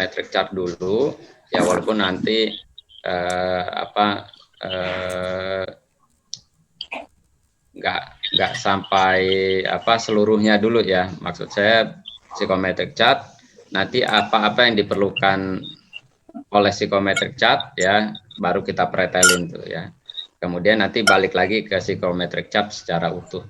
psikometric chart dulu ya, walaupun nanti nggak sampai seluruhnya dulu ya. Maksud saya psikometric chart, nanti apa-apa yang diperlukan oleh psikometric chart ya baru kita pretelin tuh ya. Kemudian nanti balik lagi ke psikometric chart secara utuh,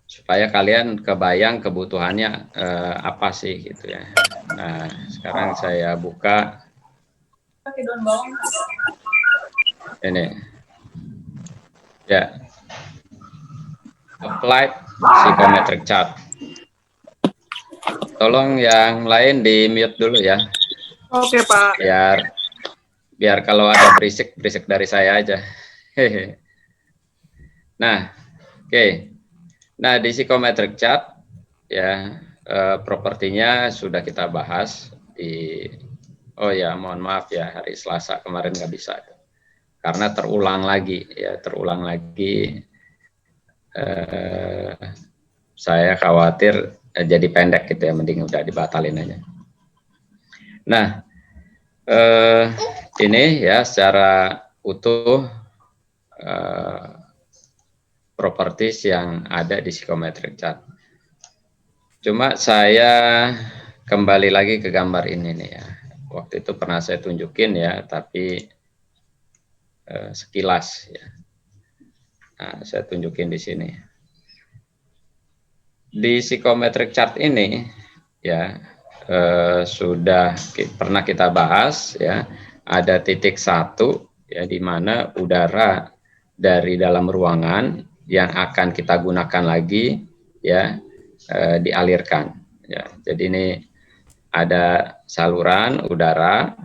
supaya kalian kebayang kebutuhannya apa sih gitu ya. Nah, sekarang saya buka ini ya, applied psychometric chart. Tolong yang lain di mute dulu ya. Oke, Pak. Biar kalau ada berisik dari saya aja. Nah, oke. Nah, di psychometric chart ya, propertinya sudah kita bahas di, oh ya mohon maaf ya, hari Selasa kemarin nggak bisa karena terulang lagi. Saya khawatir jadi pendek gitu ya, mending udah dibatalin aja. Nah, ini ya secara utuh properties yang ada di psychometric chart. Cuma saya kembali lagi ke gambar ini nih ya. Waktu itu pernah saya tunjukin ya, tapi sekilas ya. Nah, saya tunjukin di sini. Di psychometric chart ini ya sudah pernah kita bahas ya, ada titik 1 ya, di mana udara dari dalam ruangan yang akan kita gunakan lagi ya dialirkan ya. Jadi ini ada saluran udara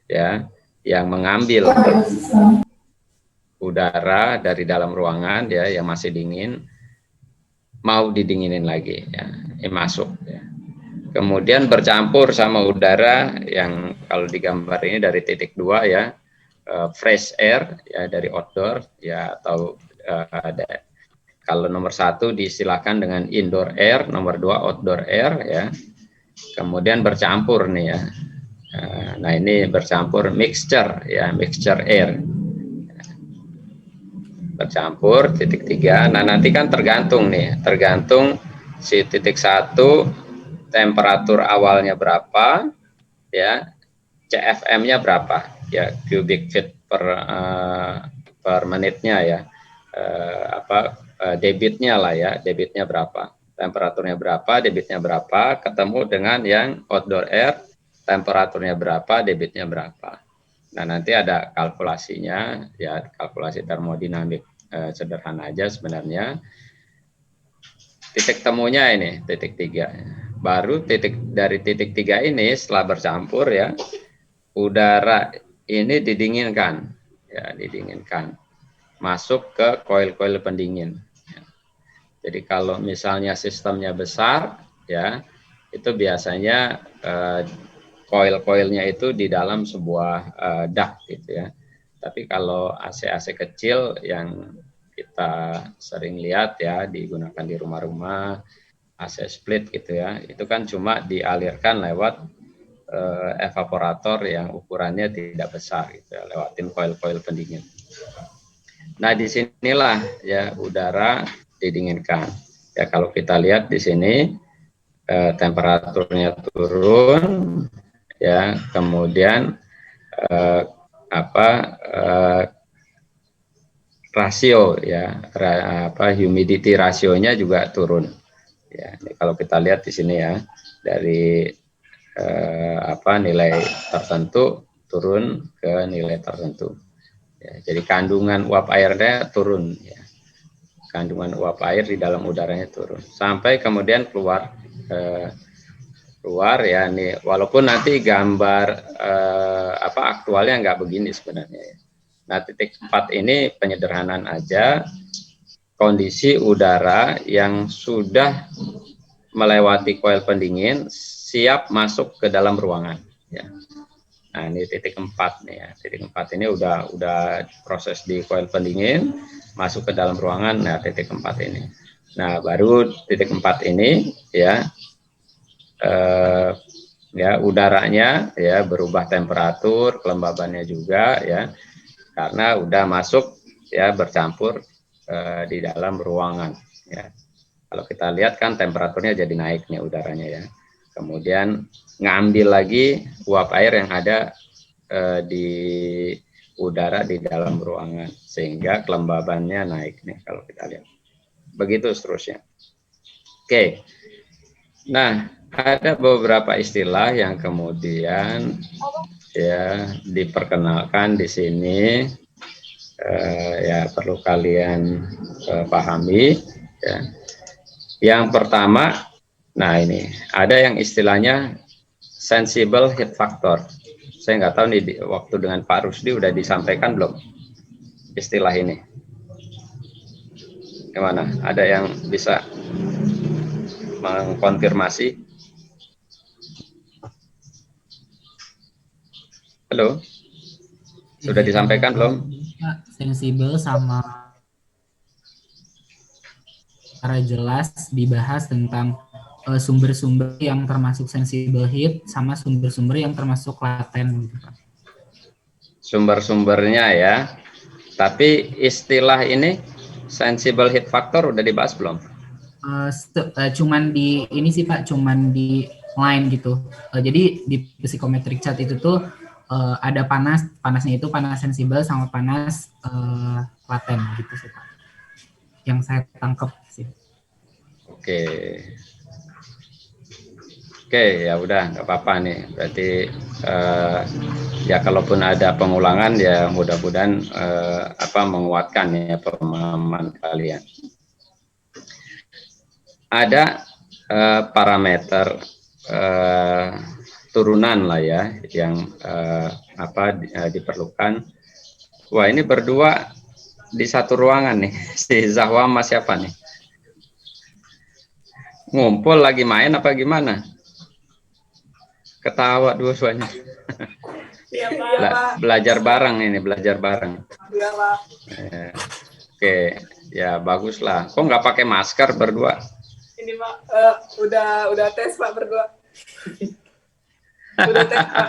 ya yang mengambil udara dari dalam ruangan ya yang masih dingin, mau didinginin lagi ya, masuk ya. Kemudian bercampur sama udara yang kalau di gambar ini dari titik 2 ya, fresh air ya dari outdoor ya, atau ada kalau nomor 1 disilakan dengan indoor air, nomor 2 outdoor air ya. Kemudian bercampur nih ya. Nah, ini bercampur mixture ya, mixture air. Bercampur titik 3. Nah, nanti kan tergantung si titik 1 temperatur awalnya berapa ya, CFM-nya berapa ya, cubic feet per menitnya ya, debitnya lah ya, debitnya berapa, temperaturnya berapa, debitnya berapa, ketemu dengan yang outdoor air, temperaturnya berapa, debitnya berapa. Nah, nanti ada kalkulasinya ya, kalkulasi termodinamik sederhana aja sebenarnya. Titik temunya ini titik 3. Baru dari titik 3 ini setelah bercampur ya, udara ini didinginkan ya, masuk ke koil-koil pendingin. Jadi kalau misalnya sistemnya besar ya, itu biasanya koil-koilnya itu di dalam sebuah duct gitu ya. Tapi kalau AC-AC kecil yang kita sering lihat ya, digunakan di rumah-rumah, AC split gitu ya, itu kan cuma dialirkan lewat evaporator yang ukurannya tidak besar gitu ya, lewatin koil-koil pendingin. Nah, disinilah ya udara didinginkan. Ya, kalau kita lihat di sini temperaturnya turun ya, kemudian rasio ya, humidity rasionya juga turun. Ya, ini kalau kita lihat di sini ya, dari nilai tertentu turun ke nilai tertentu. Ya, jadi kandungan uap airnya turun ya. Kandungan uap air di dalam udaranya turun sampai kemudian keluar ya, nih walaupun nanti gambar aktualnya nggak begini sebenarnya ya. Nah, titik 4 ini penyederhanaan aja, kondisi udara yang sudah melewati koil pendingin siap masuk ke dalam ruangan ya. Nah, ini titik 4 nih ya. Titik 4 ini udah proses di koil pendingin masuk ke dalam ruangan. Nah, titik 4 ini. Nah, baru titik 4 ini ya ya udaranya ya berubah temperatur, kelembabannya juga ya, karena udah masuk ya bercampur di dalam ruangan ya. Kalau kita lihat kan temperaturnya jadi naik nih udaranya ya. Kemudian ngambil lagi uap air yang ada di udara di dalam ruangan sehingga kelembabannya naik nih kalau kita lihat. Begitu seterusnya. Oke. Nah, ada beberapa istilah yang kemudian ya diperkenalkan di sini ya perlu kalian pahami ya. Yang pertama, nah ini ada yang istilahnya sensible heat factor. Saya nggak tahu nih waktu dengan Pak Rusdi udah disampaikan belum istilah ini? Gimana? Ada yang bisa mengkonfirmasi? Halo? Sudah disampaikan belum? Sensibel sama secara jelas dibahas tentang sumber-sumber yang termasuk sensible heat sama sumber-sumber yang termasuk laten. Sumber-sumbernya ya. Tapi istilah ini sensible heat factor udah dibahas belum? Cuman di ini sih Pak, cuman di line gitu. Jadi di psychometric chart itu tuh ada panasnya itu panas sensibel sama panas laten gitu sih Pak. Yang saya tangkap sih. Oke. Oke, ya udah nggak apa-apa nih. Berarti ya kalaupun ada pengulangan ya mudah-mudahan menguatkan ya pemahaman kalian. Ada parameter turunan lah ya yang diperlukan. Wah, ini berdua di satu ruangan nih. Si Zahwa sama siapa nih? Ngumpul lagi main apa gimana? Ketawa dua-duanya. Iya, Pak. Belajar bareng ini, belajar bareng. Iya, Pak. Oke, ya bagus lah. Kok nggak pakai masker berdua? Ini Pak, udah tes Pak berdua. Udah tes Pak,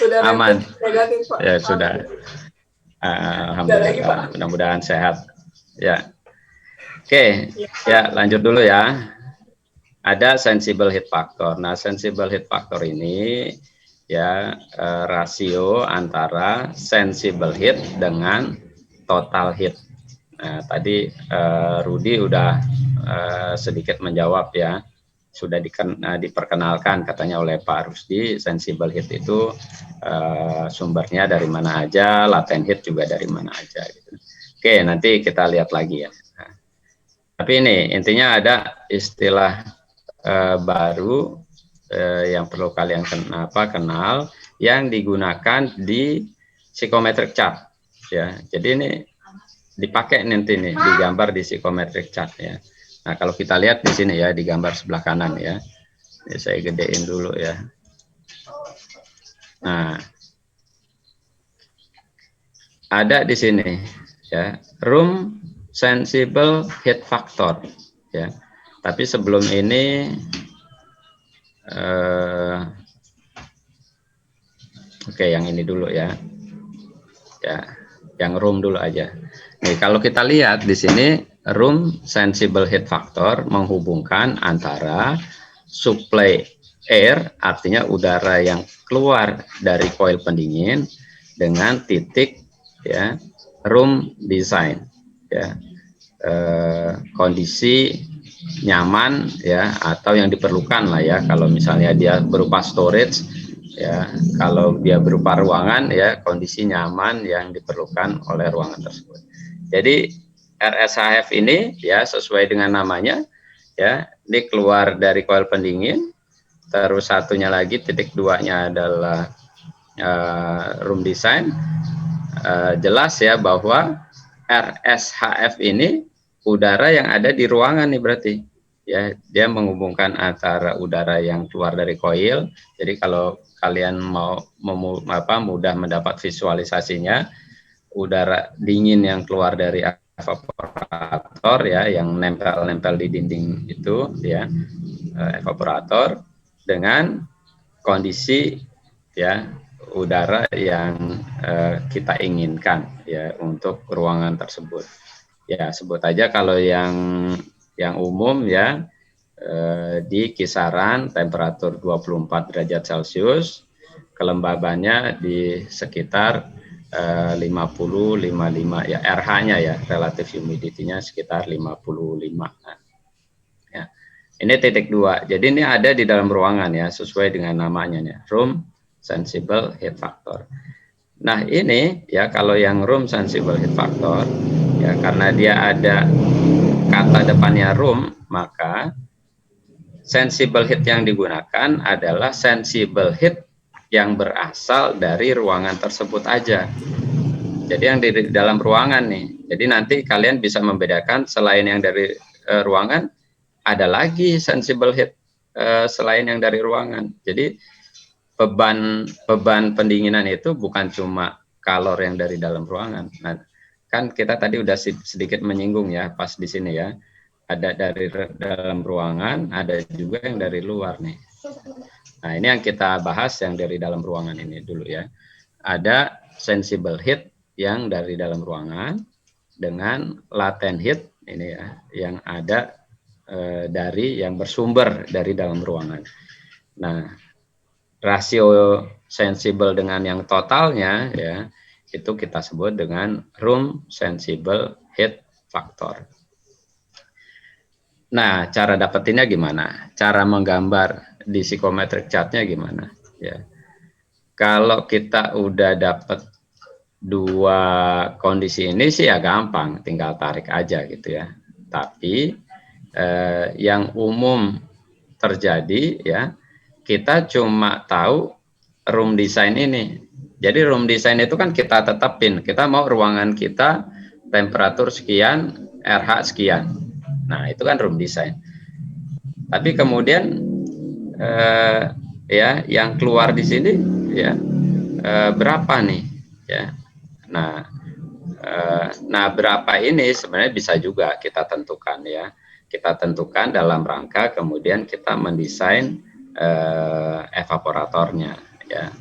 udah aman. Negatif Pak. Ya sudah. Alhamdulillah. Mudah-mudahan sehat. Ya. Oke, ya lanjut dulu ya. Ada sensible heat factor. Nah, sensible heat factor ini ya rasio antara sensible heat dengan total heat. Nah, tadi Rudi udah sedikit menjawab ya. Sudah diperkenalkan katanya oleh Pak Rusdi, sensible heat itu sumbernya dari mana aja, latent heat juga dari mana aja gitu. Oke, nanti kita lihat lagi ya. Nah, tapi ini intinya ada istilah baru yang perlu kalian kenal yang digunakan di psychometric chart ya. Jadi ini dipakai nanti nih digambar di psychometric chart ya. Nah, kalau kita lihat di sini ya di gambar sebelah kanan ya. Ini saya gedein dulu ya. Nah, ada di sini ya, room sensible heat factor ya. Tapi sebelum ini oke, yang ini dulu ya. Ya, yang room dulu aja. Nih, kalau kita lihat di sini room sensible heat factor menghubungkan antara supply air, artinya udara yang keluar dari koil pendingin dengan titik ya room design ya. Kondisi nyaman ya atau yang diperlukan lah ya, kalau misalnya dia berupa storage ya, kalau dia berupa ruangan ya kondisi nyaman yang diperlukan oleh ruangan tersebut. Jadi RSHF ini ya sesuai dengan namanya ya, ini keluar dari koil pendingin, terus satunya lagi titik duanya adalah room design. Jelas ya bahwa RSHF ini udara yang ada di ruangan nih berarti ya, dia menghubungkan antara udara yang keluar dari koil. Jadi kalau kalian mau mudah mendapat visualisasinya, udara dingin yang keluar dari evaporator ya, yang nempel-nempel di dinding itu ya, evaporator. dengan kondisi ya udara yang kita inginkan ya untuk ruangan tersebut. Ya sebut aja kalau yang umum ya di kisaran temperatur 24 derajat Celcius, kelembabannya di sekitar 50-55 ya, RH-nya ya, relative humidity-nya sekitar 55. Nah, ya. Ini titik 2. Jadi ini ada di dalam ruangan ya, sesuai dengan namanya ya, room sensible heat factor. Nah, ini ya kalau yang room sensible heat factor ya karena dia ada kata depannya room, maka sensible heat yang digunakan adalah sensible heat yang berasal dari ruangan tersebut aja. Jadi yang di dalam ruangan nih. Jadi nanti kalian bisa membedakan selain yang dari ruangan, ada lagi sensible heat selain yang dari ruangan. Jadi beban pendinginan itu bukan cuma kalor yang dari dalam ruangan. Nah, kan kita tadi udah sedikit menyinggung ya pas di sini ya. Ada dari dalam ruangan, ada juga yang dari luar nih. Nah, ini yang kita bahas yang dari dalam ruangan ini dulu ya. Ada sensible heat yang dari dalam ruangan dengan latent heat ini ya, yang ada dari yang bersumber dari dalam ruangan. Nah, rasio sensible dengan yang totalnya ya, itu kita sebut dengan room sensible heat factor. Nah, cara dapetinnya gimana? Cara menggambar di psychometric chart-nya gimana? Ya, kalau kita udah dapet dua kondisi ini sih ya gampang, tinggal tarik aja gitu ya. Tapi yang umum terjadi ya, kita cuma tahu room design ini. Jadi room design itu kan kita tetapin, kita mau ruangan kita temperatur sekian, RH sekian. Nah, itu kan room design. Tapi kemudian ya yang keluar di sini ya berapa nih ya. Nah, berapa ini sebenarnya bisa juga kita tentukan ya. Kita tentukan dalam rangka kemudian kita mendesain evaporatornya ya.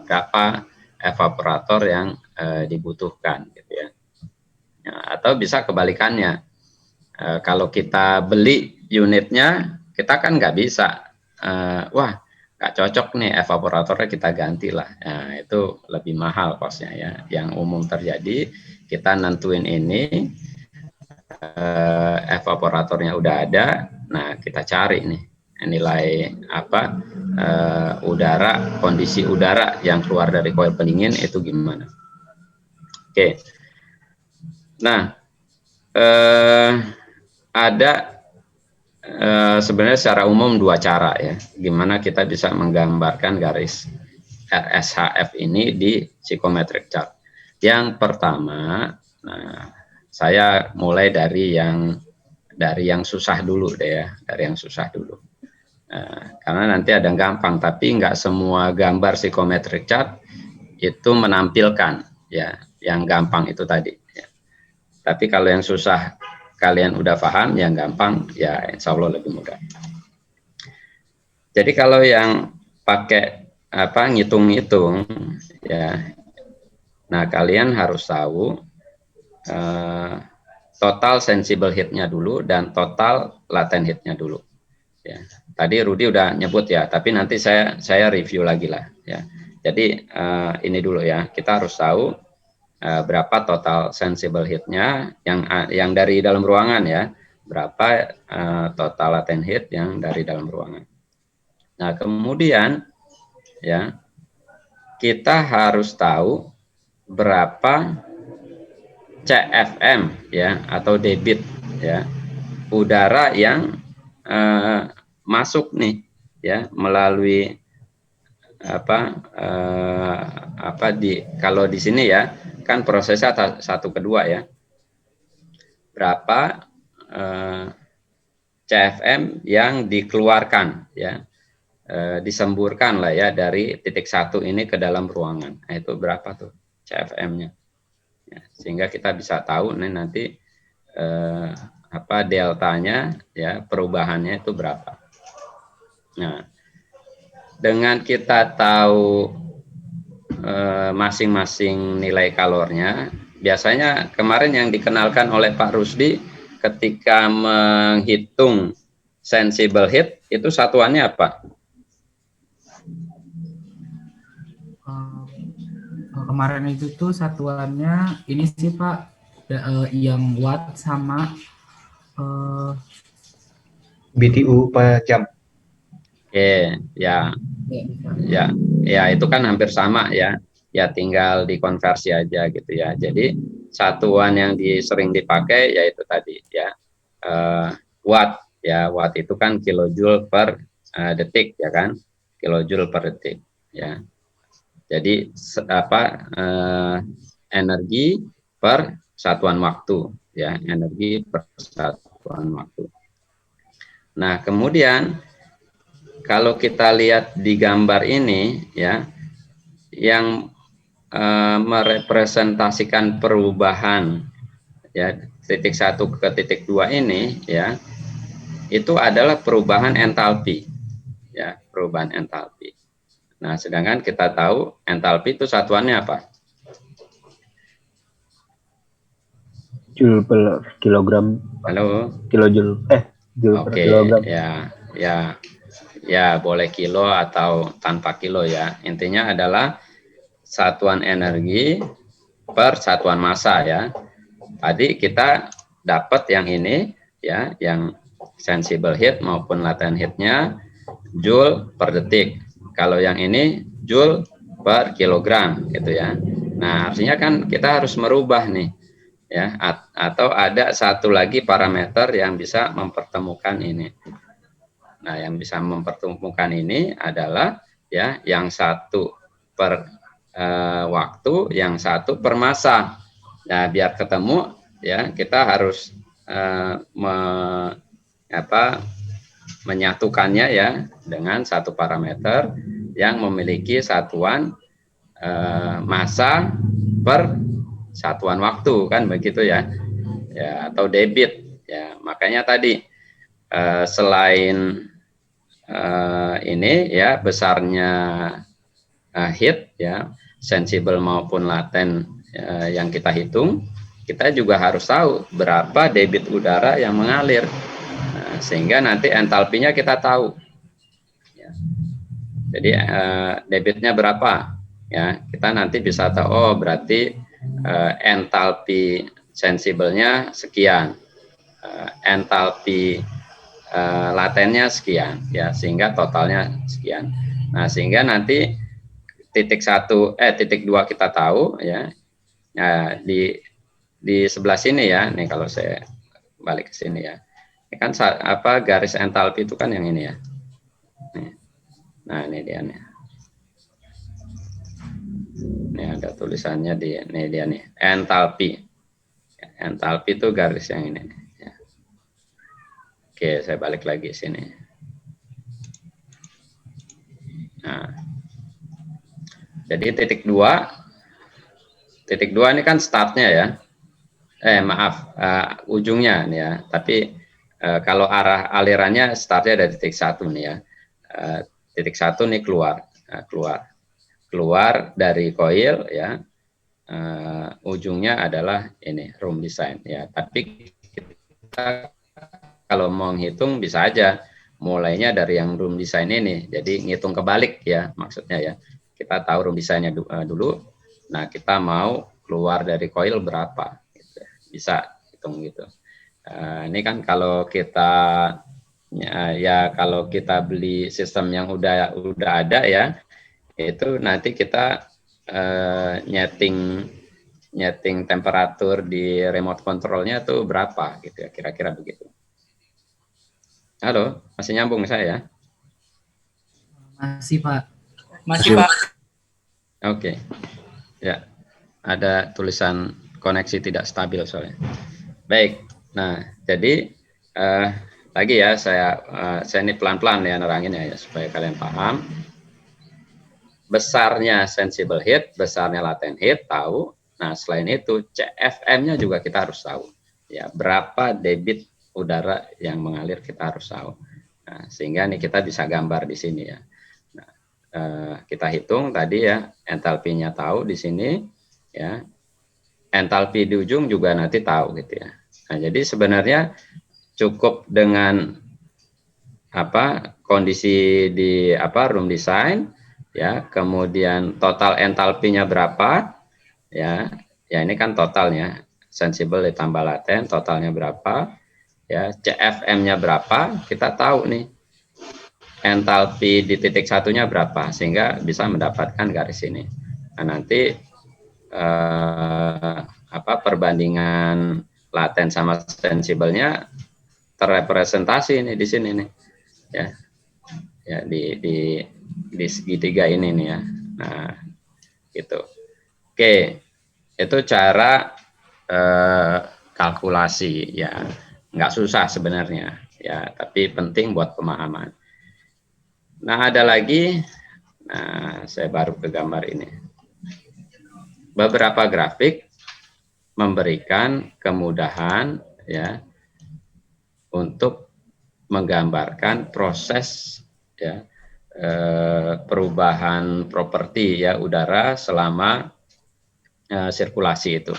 Berapa evaporator yang dibutuhkan gitu ya. Atau bisa kebalikannya. Kalau kita beli unitnya, kita kan nggak bisa, wah nggak cocok nih evaporatornya kita gantilah. Nah, itu lebih mahal kosnya ya. Yang umum terjadi, kita nentuin ini, evaporatornya udah ada, nah kita cari nih nilai apa udara, kondisi udara yang keluar dari koil pendingin itu gimana. Oke. Nah, ada sebenarnya secara umum dua cara ya, gimana kita bisa menggambarkan garis RSHF ini di psychometric chart. Yang pertama, nah, saya mulai dari yang susah dulu deh ya, dari yang susah dulu. Karena nanti ada yang gampang, tapi nggak semua gambar psychometric chart itu menampilkan ya yang gampang itu tadi. Ya. Tapi kalau yang susah kalian udah paham, yang gampang ya insya Allah lebih mudah. Jadi kalau yang pakai apa ngitung-ngitung ya, nah kalian harus tahu total sensible heat-nya dulu dan total latent heat-nya dulu. Ya, tadi Rudi udah nyebut ya, tapi nanti saya review lagi lah ya. Jadi ini dulu ya, kita harus tahu berapa total sensible heat-nya yang dari dalam ruangan ya, berapa total latent heat yang dari dalam ruangan. Nah, kemudian ya kita harus tahu berapa CFM ya atau debit ya udara yang masuk nih ya melalui kalau di sini ya kan prosesnya satu kedua ya, berapa CFM yang dikeluarkan ya, disemburkan lah ya dari titik satu ini ke dalam ruangan. Nah, itu berapa tuh CFM-nya ya, sehingga kita bisa tahu nih nanti deltanya ya perubahannya itu berapa. Nah, dengan kita tahu masing-masing nilai kalornya, biasanya kemarin yang dikenalkan oleh Pak Rusdi ketika menghitung sensible heat itu satuannya apa? Kemarin itu tuh satuannya ini sih Pak, yang watt sama BTU per jam. Oke, ya, ya itu kan hampir sama ya. Ya tinggal dikonversi aja gitu ya. Jadi satuan yang sering dipakai yaitu tadi ya watt ya. Watt itu kan kilojoule per detik ya kan, kilojoule per detik ya. Jadi energi per satuan waktu ya, energi per satuan waktu. Nah kemudian kalau kita lihat di gambar ini ya, yang merepresentasikan perubahan ya titik 1 ke titik 2 ini ya, itu adalah perubahan entalpi ya, perubahan entalpi. Nah sedangkan kita tahu entalpi itu satuannya apa? Joule per kilogram. Halo. Kilojoule. Joule per kilogram. Ya boleh kilo atau tanpa kilo ya. Intinya adalah satuan energi per satuan massa ya. Tadi kita dapat yang ini ya, yang sensible heat maupun latent heatnya joule per detik. Kalau yang ini joule per kilogram gitu ya. Nah artinya kan kita harus merubah nih ya, atau ada satu lagi parameter yang bisa mempertemukan ini. Nah yang bisa mempertemukan ini adalah ya yang satu per waktu, yang satu per massa. Nah biar ketemu ya kita harus menyatukannya ya dengan satu parameter yang memiliki satuan massa per satuan waktu kan begitu ya, ya atau debit ya. Makanya tadi selain ini ya besarnya heat ya, sensible maupun laten yang kita hitung, kita juga harus tahu berapa debit udara yang mengalir. Nah, sehingga nanti entalpinya kita tahu. Ya. Jadi debitnya berapa? Ya, kita nanti bisa tahu. Oh, berarti entalpi sensibelnya sekian, entalpi latennya sekian, ya sehingga totalnya sekian. Nah, sehingga nanti titik 2 kita tahu ya. Nah, di sebelah sini ya, nih kalau saya balik ke sini ya. Ini kan garis entalpi itu kan yang ini ya. Nih. Nah, ini dia nih. Ini ada tulisannya ini dia nih, entalpi. Entalpi itu garis yang ini. Ya. Oke, saya balik lagi sini. Nah, jadi titik 2 ini kan startnya ya. Ujungnya nih ya. Tapi kalau arah alirannya startnya dari titik 1 nih ya. Titik 1 nih keluar dari coil ya. Ujungnya adalah ini room design ya. Tapi kita kalau mau ngitung bisa aja mulainya dari yang room design ini. Jadi ngitung kebalik ya maksudnya ya. Kita tahu room design-nya dulu. Nah kita mau keluar dari coil berapa? Gitu. Bisa hitung gitu. Ini kan kalau kita kalau kita beli sistem yang udah ada ya, itu nanti kita nyeting temperatur di remote controlnya tuh berapa gitu ya, kira-kira begitu. Halo, masih nyambung saya? Masih Pak. Masih Pak. Oke, ya ada tulisan koneksi tidak stabil soalnya. Baik, nah jadi lagi ya saya ini pelan-pelan ya neranginnya ya supaya kalian paham. Besarnya sensible heat, besarnya latent heat tahu. Nah selain itu CFM-nya juga kita harus tahu. Ya berapa debit udara yang mengalir kita harus tahu. Nah, sehingga nih kita bisa gambar di sini ya. Nah, kita hitung tadi ya, entalpinya tahu di sini ya, entalpi di ujung juga nanti tahu gitu ya. Nah, jadi sebenarnya cukup dengan kondisi di room design ya, kemudian total entalpinya berapa ya, ini kan totalnya sensible ditambah laten, totalnya berapa ya, CFM-nya berapa, kita tahu nih entalpi di titik satunya berapa, sehingga bisa mendapatkan garis ini. Nah, nanti perbandingan laten sama sensibelnya terrepresentasi nih di sini nih ya, di segitiga ini nih ya. Nah, gitu. Oke, itu cara kalkulasi ya, nggak susah sebenarnya ya, tapi penting buat pemahaman. Nah, ada lagi, nah saya baru ke gambar ini. Beberapa grafik memberikan kemudahan ya untuk menggambarkan proses ya perubahan properti ya udara selama sirkulasi itu.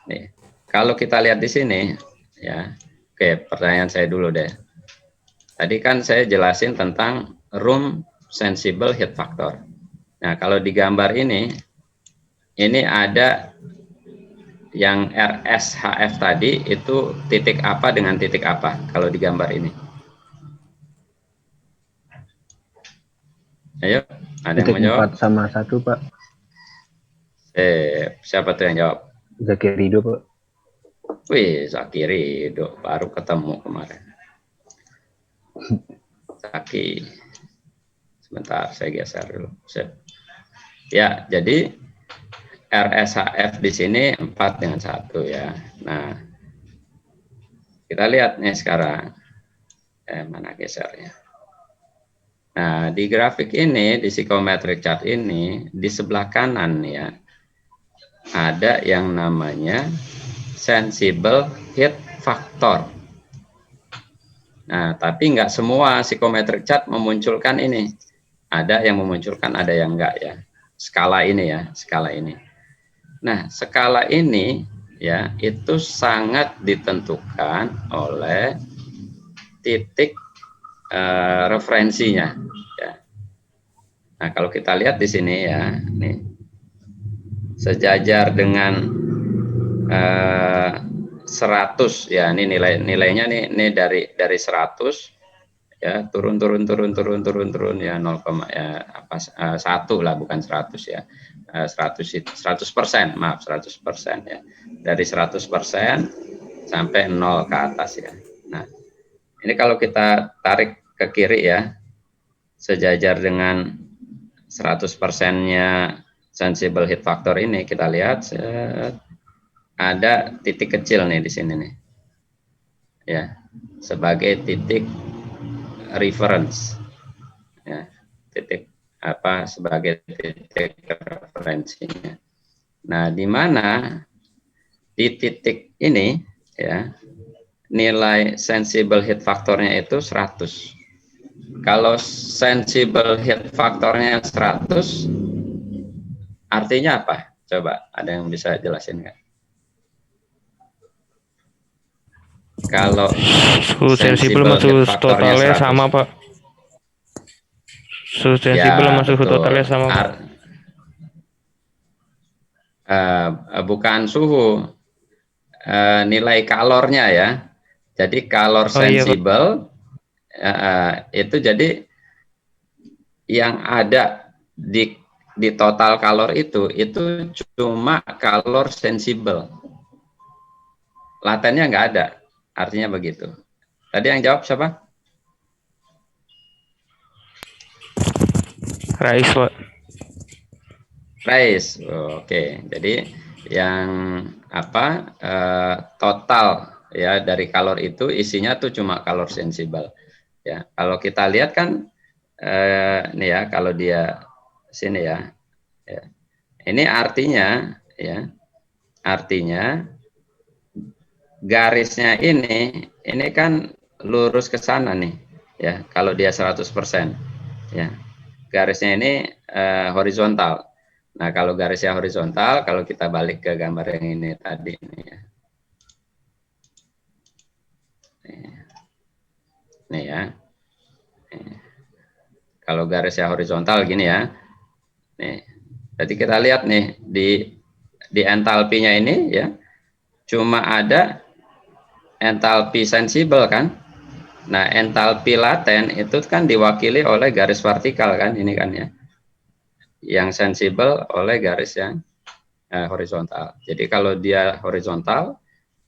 Nih, kalau kita lihat di sini ya, oke, pertanyaan saya dulu deh. Tadi kan saya jelasin tentang room sensible heat factor. Nah, kalau di gambar ini ada yang RSHF tadi itu titik apa dengan titik apa kalau di gambar ini? Ayo, ada yang mau jawab? 4 sama 1, Pak. Siapa tuh yang jawab? Zaki Ridho, Pak. Wih, Zaki Ridho, baru ketemu kemarin. Zaki, sebentar saya geser dulu. Ya, jadi RSHF di sini 4 dengan 1 ya. Nah, kita lihat nih sekarang. Mana gesernya? Nah, di grafik ini, di psychometric chart ini, di sebelah kanan ya, ada yang namanya sensible heat factor. Nah, tapi nggak semua psychometric chart memunculkan ini. Ada yang memunculkan, ada yang enggak ya. Skala ini ya, skala ini. Nah, skala ini ya, itu sangat ditentukan oleh titik referensinya ya. Nah, kalau kita lihat di sini ya, nih sejajar dengan 100 ya, ini nilainya nih dari 100 ya, turun ya 0, ya 1 lah, bukan 100 ya. 100%, maaf, 100% ya. Dari 100% sampai 0 ke atas ya. Nah, ini kalau kita tarik ke kiri ya, sejajar dengan 100%-nya sensible heat factor ini, kita lihat ada titik kecil nih di sini nih. Ya, sebagai titik reference. Ya, titik sebagai titik referensinya. Nah, di mana di titik ini ya, nilai sensible heat factornya itu 100. Kalau sensible heat factornya 100, artinya apa? Coba ada yang bisa jelasin nggak? Kalau suhu sensibel sama suhu totalnya sama, Pak. Suhu sensibel sama suhu totalnya sama, Pak. Bukan suhu, nilai kalornya ya. Jadi kalor sensibel itu jadi yang ada di total kalor itu cuma kalor sensibel. Latennya nggak ada, artinya begitu. Tadi yang jawab siapa? Rais, Pak. Rais, oke. Jadi yang total ya dari kalor itu isinya tuh cuma kalor sensibel. Ya, kalau kita lihat kan nih ya, kalau dia sini ya, ini artinya ya, artinya garisnya ini kan lurus ke sana nih ya, kalau dia 100% ya. garisnya ini horizontal. Nah, kalau garisnya horizontal, kalau kita balik ke gambar yang ini tadi nih ya. Nih ya. Kalau garisnya horizontal gini ya. Nih. Jadi kita lihat nih di entalpinya ini ya. Cuma ada entalpi sensibel kan. Nah, entalpi laten itu kan diwakili oleh garis vertikal kan ini kan ya. Yang sensibel oleh garis yang horizontal. Jadi kalau dia horizontal,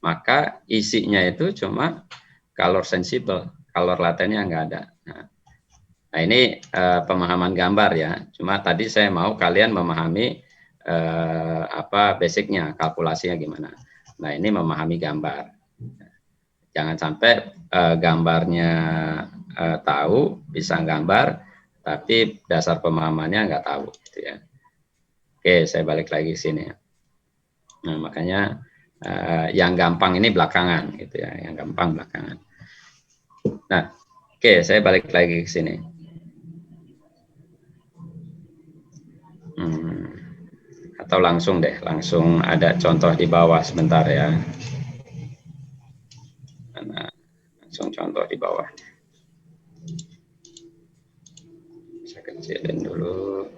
maka isinya itu cuma color sensibel, color latennya nggak ada. Nah ini pemahaman gambar ya. Cuma tadi saya mau kalian memahami apa basicnya, kalkulasinya gimana. Nah ini memahami gambar. Jangan sampai gambarnya tahu, bisa gambar, tapi dasar pemahamannya nggak tahu. Gitu ya. Oke, saya balik lagi ke sini. Nah makanya yang gampang ini belakangan, gitu ya. Yang gampang belakangan. Nah, oke, saya balik lagi ke sini. Atau langsung deh, langsung ada contoh di bawah sebentar ya. Nah, langsung contoh di bawah. Saya kecilin dulu.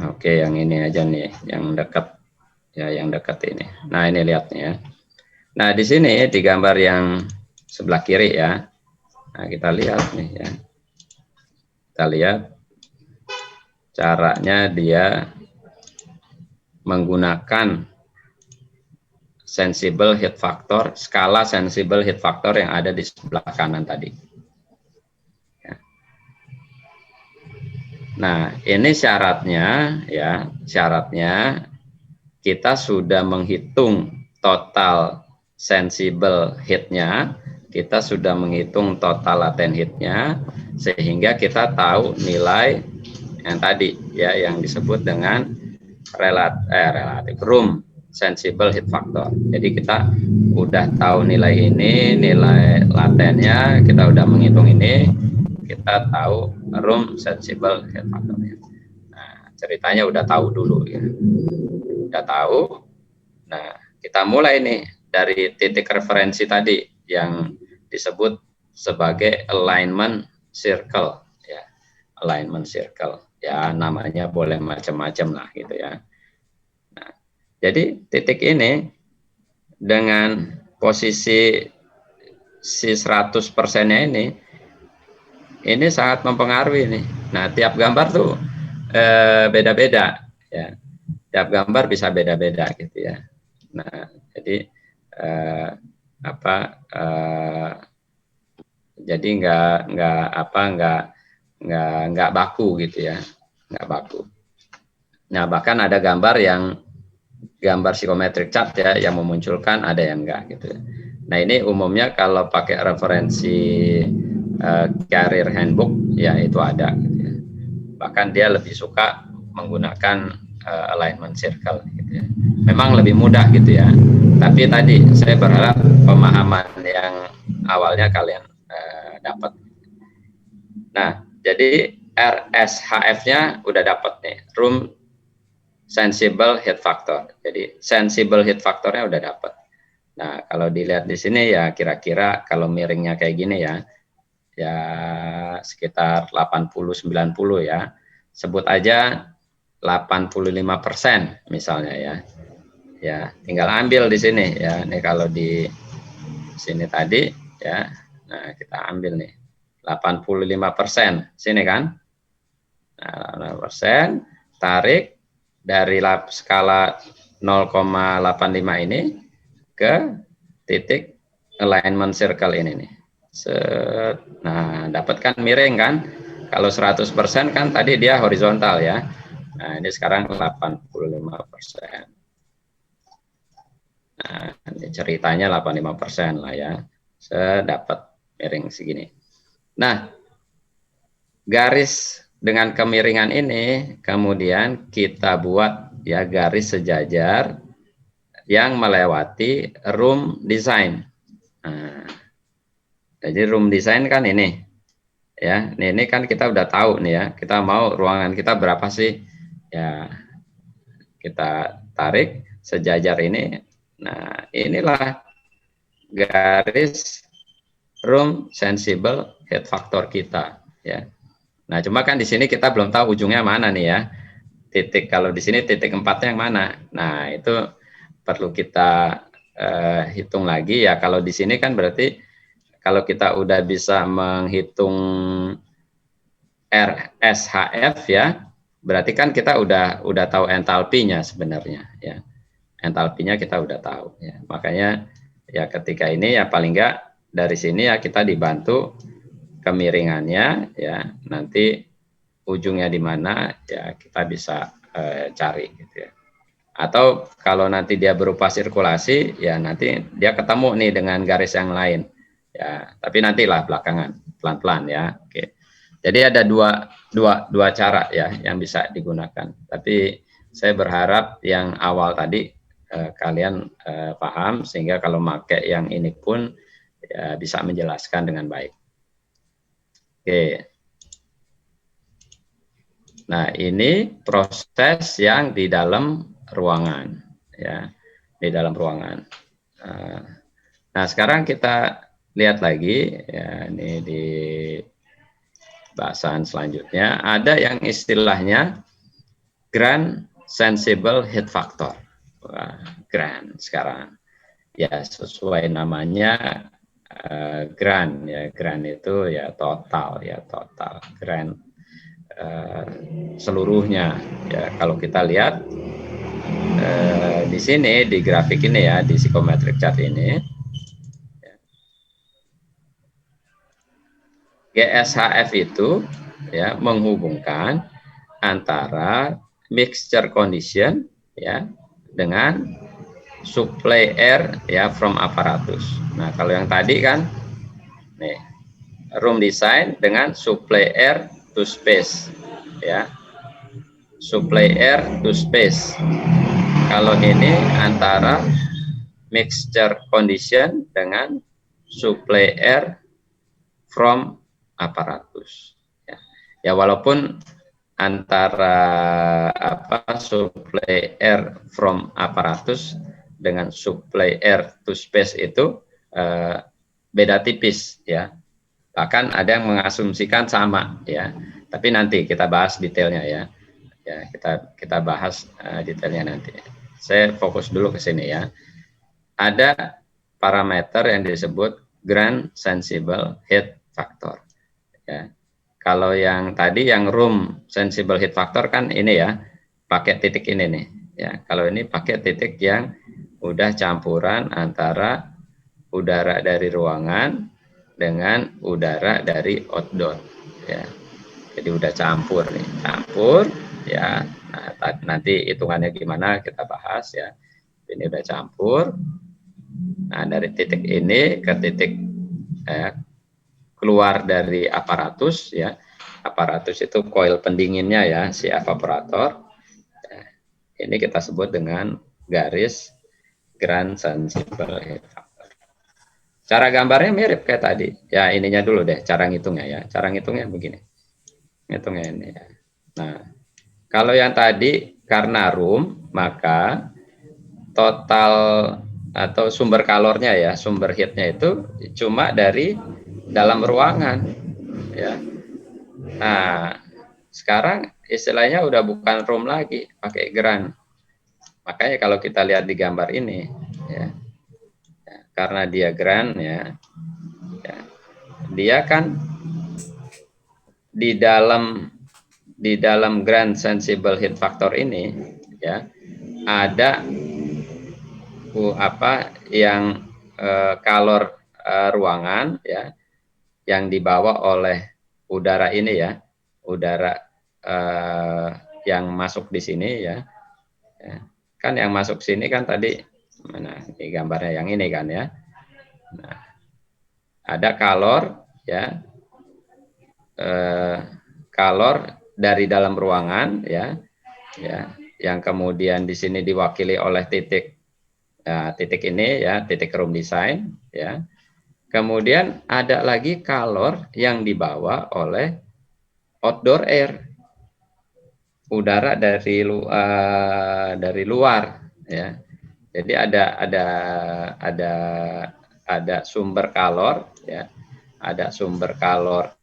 Oke, yang ini aja nih, yang dekat ya, yang dekat ini. Nah, ini lihat nih ya. Nah, di sini di gambar yang sebelah kiri ya. Nah, kita lihat nih ya. Kita lihat caranya dia menggunakan sensible heat factor, skala sensible heat factor yang ada di sebelah kanan tadi. Ya. Nah, ini syaratnya ya, syaratnya kita sudah menghitung total sensible heat-nya, kita sudah menghitung total latent heat-nya, sehingga kita tahu nilai yang tadi ya, yang disebut dengan relatif room sensible heat factor. Jadi kita udah tahu nilai ini, nilai latennya, kita udah menghitung ini, kita tahu room sensible heat factornya. Nah, ceritanya udah tahu dulu ya. Udah tahu. Nah, kita mulai nih dari titik referensi tadi yang disebut sebagai alignment circle ya. Alignment circle. Ya, namanya boleh macam-macam lah gitu ya. Nah, jadi titik ini dengan posisi si 100%-nya ini sangat mempengaruhi nih. Nah, tiap gambar tuh beda-beda ya. Tiap gambar bisa beda-beda gitu ya. Nah, jadi jadi nggak baku gitu ya, nggak baku. Nah, bahkan ada gambar psikometrik chart ya, yang memunculkan, ada yang enggak gitu ya. Nah, ini umumnya kalau pakai referensi career handbook ya itu ada gitu ya. Bahkan dia lebih suka menggunakan alignment circle gitu ya. Memang lebih mudah gitu ya. Tapi tadi saya berharap pemahaman yang awalnya kalian dapat. Nah, jadi RSHF-nya udah dapat nih, room sensible heat factor. Jadi sensible heat factornya udah dapat. Nah, kalau dilihat di sini ya kira-kira kalau miringnya kayak gini ya sekitar 80-90 ya. Sebut aja 85% misalnya ya. Ya, tinggal ambil di sini ya. Ini kalau di sini tadi ya. Nah, kita ambil nih 85%. Sini kan? Nah, 85%, tarik dari skala 0,85 ini ke titik alignment circle ini nih. Nah, dapatkan miring kan? Kalau 100% kan tadi dia horizontal ya. Nah, ini sekarang 85%. Nah, ini ceritanya 85% lah ya. Sedapat miring segini. Nah, garis dengan kemiringan ini kemudian kita buat ya garis sejajar yang melewati room design. Nah, jadi room design kan ini, ya. Ini kan kita udah tahu nih ya. Kita mau ruangan kita berapa sih? Ya, kita tarik sejajar ini. Nah, inilah garis room sensible head factor kita, ya. Nah, cuma kan di sini kita belum tahu ujungnya mana nih ya. Titik, kalau di sini titik 4-nya yang mana. Nah, itu perlu kita hitung lagi ya. Kalau di sini kan berarti kalau kita udah bisa menghitung RSHF ya, berarti kan kita udah tahu entalpinya sebenarnya ya. Entalpinya kita udah tahu ya. Makanya ya ketika ini ya paling enggak dari sini ya kita dibantu kemiringannya ya. Nanti ujungnya di mana ya kita bisa cari gitu ya. Atau kalau nanti dia berupa sirkulasi ya nanti dia ketemu nih dengan garis yang lain ya, tapi nantilah belakangan pelan-pelan ya. Oke, jadi ada dua cara ya yang bisa digunakan, tapi saya berharap yang awal tadi kalian paham sehingga kalau pakai yang ini pun ya, bisa menjelaskan dengan baik. Oke. Nah, ini proses yang di dalam ruangan, ya, di dalam ruangan. Nah, sekarang kita lihat lagi, ya, ini di bahasan selanjutnya ada yang istilahnya grand sensible heat factor. Wah, grand sekarang, ya sesuai namanya grand, ya grand itu ya total, grand. Seluruhnya ya kalau kita lihat di sini di grafik ini ya di psychometric chart ini ya, GSHF itu ya menghubungkan antara mixture condition ya dengan supply air ya from apparatus. Nah kalau yang tadi kan nih room design dengan supply air to space ya, supply air to space. Kalau ini antara mixture condition dengan supply air from apparatus ya, ya walaupun antara supply air from apparatus dengan supply air to space itu beda tipis ya. Bahkan ada yang mengasumsikan sama ya, tapi nanti kita bahas detailnya ya. Ya kita bahas detailnya nanti. Saya fokus dulu ke sini ya. Ada parameter yang disebut grand sensible heat factor. Ya. Kalau yang tadi yang room sensible heat factor kan ini ya, pakai titik ini nih. Ya, kalau ini pakai titik yang udah campuran antara udara dari ruangan dengan udara dari outdoor ya, jadi udah campur nih, campur ya. Nah, nanti hitungannya gimana kita bahas ya. Ini udah campur. Nah dari titik ini ke titik keluar dari aparatus ya, aparatus itu coil pendinginnya ya, si evaporator ya, ini kita sebut dengan garis grand sensible heat factor. Cara gambarnya mirip kayak tadi. Ya ininya dulu deh, cara ngitungnya ya. Cara ngitungnya begini. Ngitungnya ini ya. Nah, kalau yang tadi karena room, maka total atau sumber kalornya ya, sumber heatnya itu cuma dari dalam ruangan. Ya. Nah, sekarang istilahnya udah bukan room lagi, pakai grand. Makanya kalau kita lihat di gambar ini, ya, karena dia grand ya, dia kan di dalam grand sensible heat factor ini ya ada yang kalor ruangan ya yang dibawa oleh udara ini ya, udara yang masuk di sini ya, kan yang masuk sini kan tadi mana ini gambarnya yang ini kan ya. Nah, ada kalor ya, kalor dari dalam ruangan ya, yang kemudian di sini diwakili oleh titik ini ya, titik room design ya. Kemudian ada lagi color yang dibawa oleh outdoor air, udara dari luar ya. Jadi ada sumber kalor ya, ada sumber kalor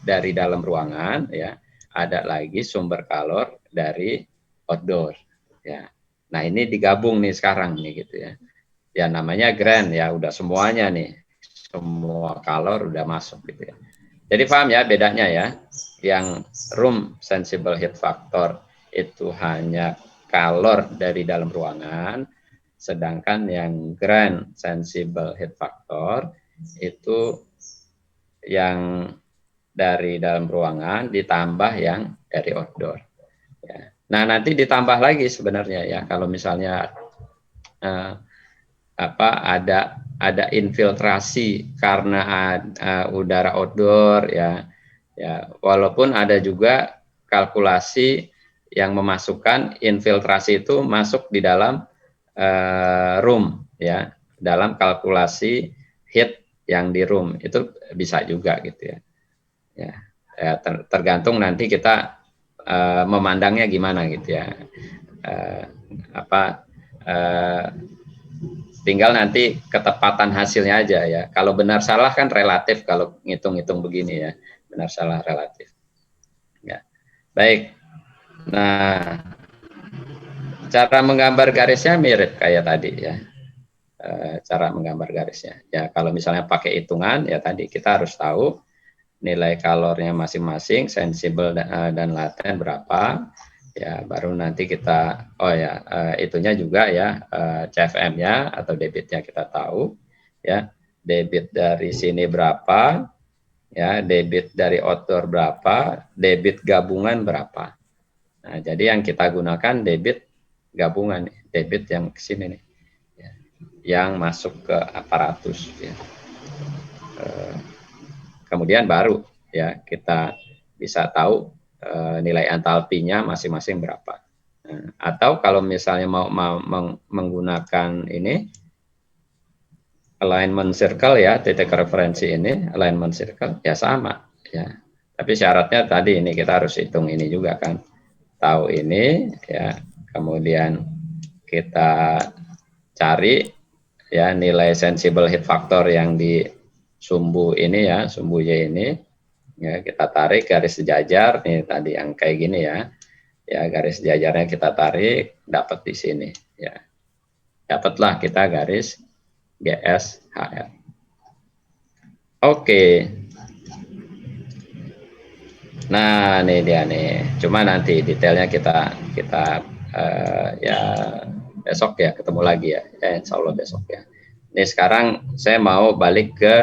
dari dalam ruangan ya, ada lagi sumber kalor dari outdoor ya. Nah, ini digabung nih sekarang nih gitu ya. Ya namanya grand ya, udah semuanya nih. Semua kalor udah masuk gitu ya. Jadi paham ya bedanya ya. Yang room sensible heat factor itu hanya kalor dari dalam ruangan, sedangkan yang grand sensible heat factor itu yang dari dalam ruangan ditambah yang dari outdoor. Ya. Nah, nanti ditambah lagi sebenarnya ya, kalau misalnya ada infiltrasi karena udara outdoor ya, walaupun ada juga kalkulasi yang memasukkan infiltrasi itu masuk di dalam room ya, dalam kalkulasi heat yang di room itu bisa juga gitu ya. Ya, tergantung nanti kita memandangnya gimana gitu ya. Tinggal nanti ketepatan hasilnya aja ya. Kalau benar salah kan relatif, kalau ngitung-ngitung begini ya, benar salah relatif. Ya. Baik. Nah, cara menggambar garisnya mirip kayak tadi ya. Cara menggambar garisnya. Ya, kalau misalnya pakai hitungan ya tadi kita harus tahu nilai kalornya masing-masing, sensible dan laten berapa. Ya, baru nanti kita itunya juga ya, CFM-nya atau debitnya kita tahu ya. Debit dari sini berapa? Ya, debit dari outdoor berapa? Debit gabungan berapa? Nah, jadi yang kita gunakan debit gabungan, debit yang ke sini nih. Ya, yang masuk ke aparatus ya. Kemudian baru ya kita bisa tahu nilai entalpinya masing-masing berapa. Nah, atau kalau misalnya mau menggunakan ini alignment circle ya, titik referensi ini alignment circle ya sama ya. Tapi syaratnya tadi ini kita harus hitung ini juga kan. Tahu ini ya, kemudian kita cari ya nilai sensible heat factor yang di sumbu ini ya, sumbu Y ini ya, kita tarik garis sejajar nih tadi yang kayak gini ya. Ya, garis sejajarnya kita tarik dapat di sini ya. Dapatlah kita garis GSHR. Oke. Nah, ini dia nih. Cuma nanti detailnya kita ya besok ya ketemu lagi ya. Insya Allah besok ya. Ini sekarang saya mau balik ke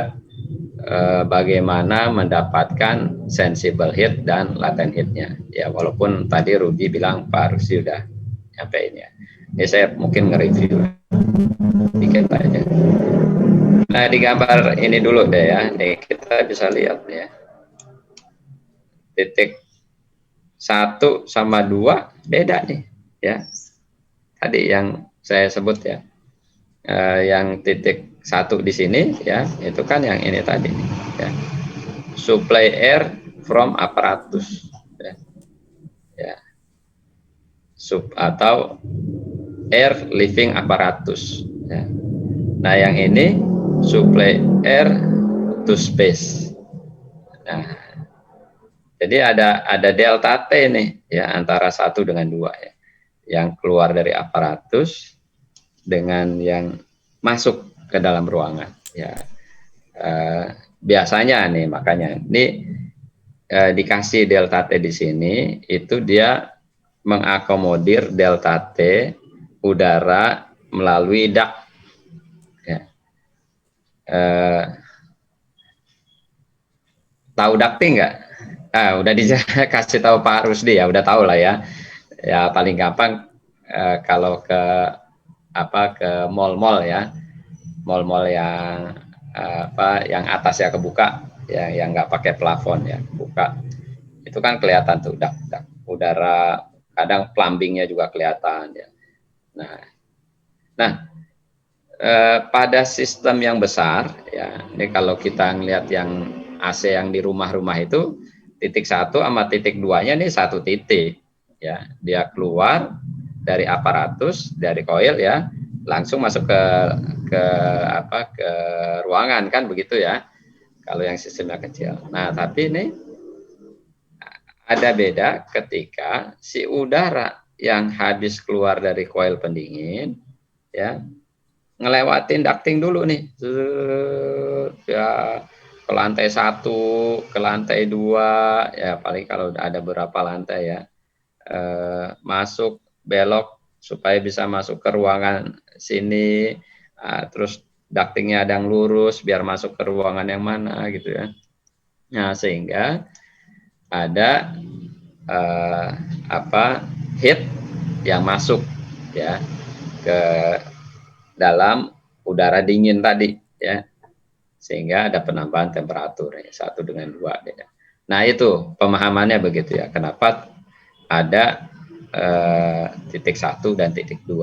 bagaimana mendapatkan sensible heat dan latent heatnya. Ya, walaupun tadi Rudy bilang Pak Rusdi udah nyampein ya. Ini saya mungkin nge-review dikit aja. Nah, di gambar ini dulu deh ya. Nih kita bisa lihat ya. Titik 1 sama 2 beda nih ya. Tadi yang saya sebut ya. Yang titik 1 di sini ya, itu kan yang ini tadi ya. Supply air from apparatus ya. Ya. Atau air living apparatus ya. Nah, yang ini supply air to space. Nah, jadi ada delta T nih ya antara 1 dengan 2 ya. Yang keluar dari aparatus dengan yang masuk ke dalam ruangan ya. Biasanya nih makanya ini dikasih delta T di sini itu dia mengakomodir delta T udara melalui duct ya. Tahu ducting nggak? Udah dikasih tahu Pak Rusdi ya, udah tahu lah ya. Ya paling gampang kalau ke mall-mall ya, mall-mall yang yang atasnya kebuka ya, yang nggak pakai plafon ya, buka itu kan kelihatan tuh udara kadang plumbingnya juga kelihatan ya. Nah, pada sistem yang besar ya, ini kalau kita ngelihat yang AC yang di rumah-rumah itu titik 1 sama titik 2-nya ini satu titik ya, dia keluar dari aparatus dari coil ya, langsung masuk ke ruangan kan begitu ya, kalau yang sistemnya kecil. Nah, tapi ini ada beda ketika si udara yang habis keluar dari coil pendingin ya ngelewatin ducting dulu nih ya, ke lantai 1, ke lantai 2 ya, paling kalau ada beberapa lantai ya, masuk belok supaya bisa masuk ke ruangan sini, terus ductingnya ada yang lurus biar masuk ke ruangan yang mana gitu ya. Nah, sehingga ada heat yang masuk ya ke dalam udara dingin tadi ya, sehingga ada penambahan temperatur ya, 1 dengan 2 beda. Nah, itu pemahamannya begitu ya, kenapa ada titik 1 dan titik 2.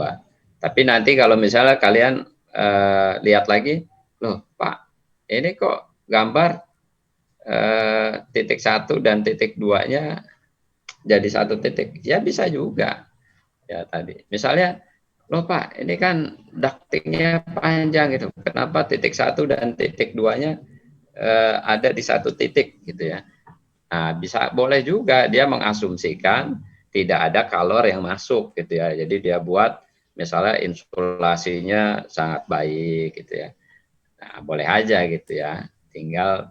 Tapi nanti kalau misalnya kalian lihat lagi, loh Pak, ini kok gambar titik 1 dan titik 2-nya jadi satu titik, ya bisa juga ya tadi. Misalnya, loh Pak, ini kan ductingnya panjang gitu, kenapa titik 1 dan titik 2-nya ada di satu titik gitu ya. Nah, bisa boleh juga dia mengasumsikan tidak ada kalor yang masuk gitu ya. Jadi dia buat misalnya insulasinya sangat baik gitu ya. Nah, boleh aja gitu ya. Tinggal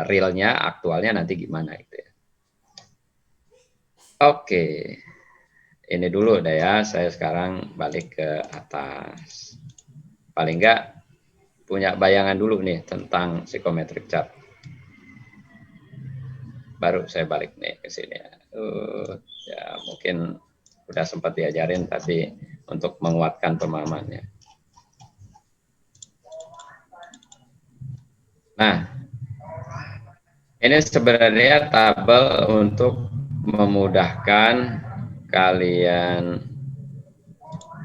realnya, aktualnya nanti gimana gitu ya. Oke. Ini dulu deh ya, saya sekarang balik ke atas. Paling enggak punya bayangan dulu nih tentang psychometric chart. Baru saya balik nih ke sini ya. Ya mungkin udah sempat diajarin tapi untuk menguatkan pemahamannya. Nah, ini sebenarnya tabel untuk memudahkan kalian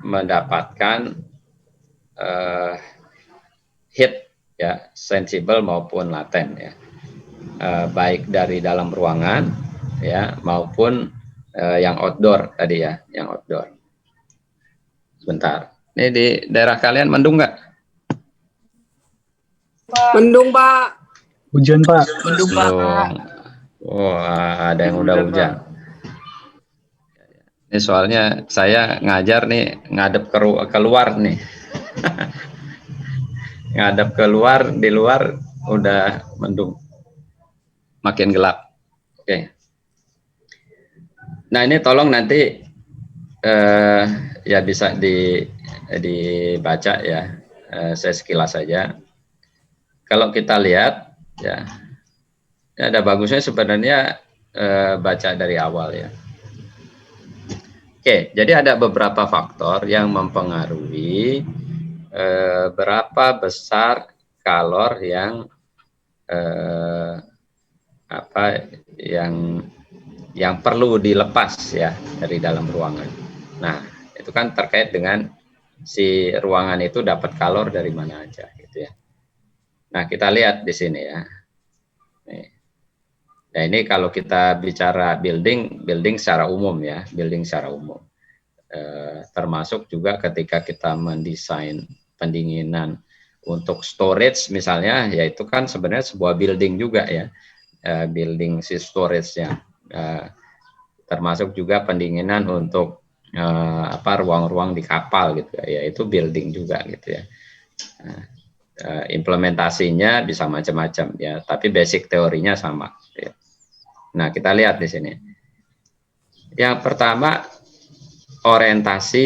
mendapatkan heat ya, sensible maupun laten ya, baik dari dalam ruangan ya maupun yang outdoor tadi ya, yang outdoor. Sebentar, ini di daerah kalian mendung nggak? Mendung, Pak. Hujan Pak. Mendung Pak. Oh, ada yang udah hujan. Ini soalnya saya ngajar nih ngadep keluar nih. Ngadep keluar, di luar udah mendung. Makin gelap. Oke. Nah, ini tolong nanti ya bisa dibaca ya. Saya sekilas saja. Kalau kita lihat ya ada bagusnya sebenarnya baca dari awal ya. Oke, jadi ada beberapa faktor yang mempengaruhi berapa besar kalor yang yang perlu dilepas ya dari dalam ruangan. Nah, itu kan terkait dengan si ruangan itu dapat kalor dari mana aja gitu ya. Nah, kita lihat di sini ya. Nah, ini kalau kita bicara building secara umum ya, building secara umum. Termasuk juga ketika kita mendesain pendinginan untuk storage misalnya, yaitu kan sebenarnya sebuah building juga ya, building si storage-nya. Termasuk juga pendinginan untuk ruang-ruang di kapal gitu ya, yaitu building juga gitu ya. Implementasinya bisa macam-macam ya, tapi basic teorinya sama. Ya. Nah, kita lihat di sini. Yang pertama orientasi,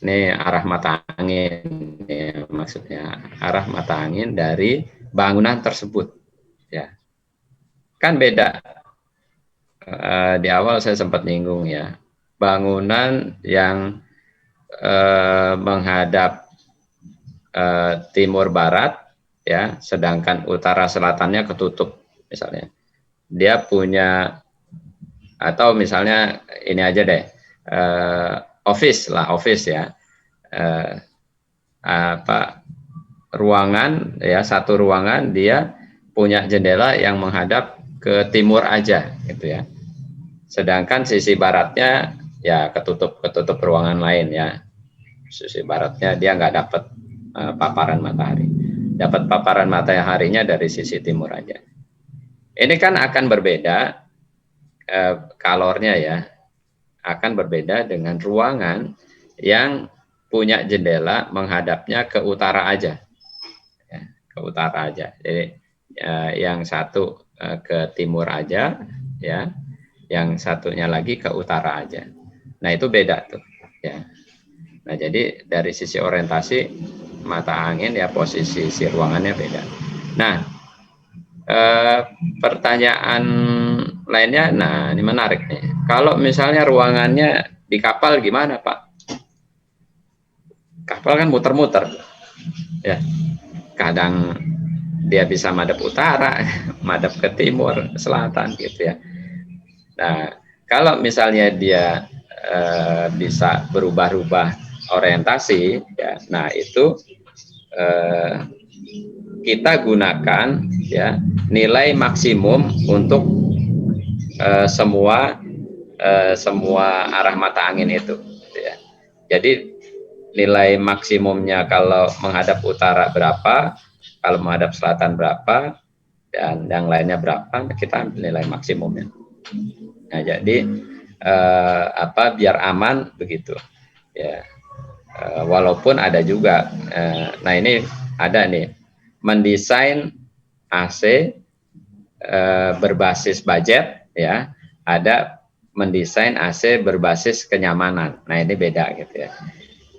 ini arah mata angin, ya, maksudnya arah mata angin dari bangunan tersebut. Ya, kan beda. Di awal saya sempat nyinggung ya, bangunan yang menghadap timur barat ya, sedangkan utara selatannya ketutup misalnya, dia punya atau misalnya ini aja deh, office ya, ruangan ya, satu ruangan dia punya jendela yang menghadap ke timur aja gitu ya, sedangkan sisi baratnya ya ketutup ruangan lain ya, sisi baratnya dia nggak dapat paparan matahari, dapat paparan mataharinya dari sisi timur aja. Ini kan akan berbeda kalornya ya, akan berbeda dengan ruangan yang punya jendela menghadapnya ke utara aja, ya, ke utara aja. Jadi yang satu ke timur aja, ya, yang satunya lagi ke utara aja. Nah itu beda tuh, ya. Nah jadi dari sisi orientasi mata angin ya posisi si ruangannya beda. Nah pertanyaan lainnya, nah ini menarik nih. Kalau misalnya ruangannya di kapal gimana Pak? Kapal kan muter-muter, ya. Kadang dia bisa madep utara, madep ke timur, selatan gitu ya. Nah kalau misalnya dia bisa berubah-ubah orientasi, ya, nah itu kita gunakan ya nilai maksimum untuk semua arah mata angin itu, gitu ya. Jadi nilai maksimumnya kalau menghadap utara berapa, kalau menghadap selatan berapa, dan yang lainnya berapa, kita ambil nilai maksimumnya. Nah jadi biar aman begitu, ya. Walaupun ada juga, nah ini ada nih mendesain AC berbasis budget, ya, ada mendesain AC berbasis kenyamanan. Nah ini beda gitu ya.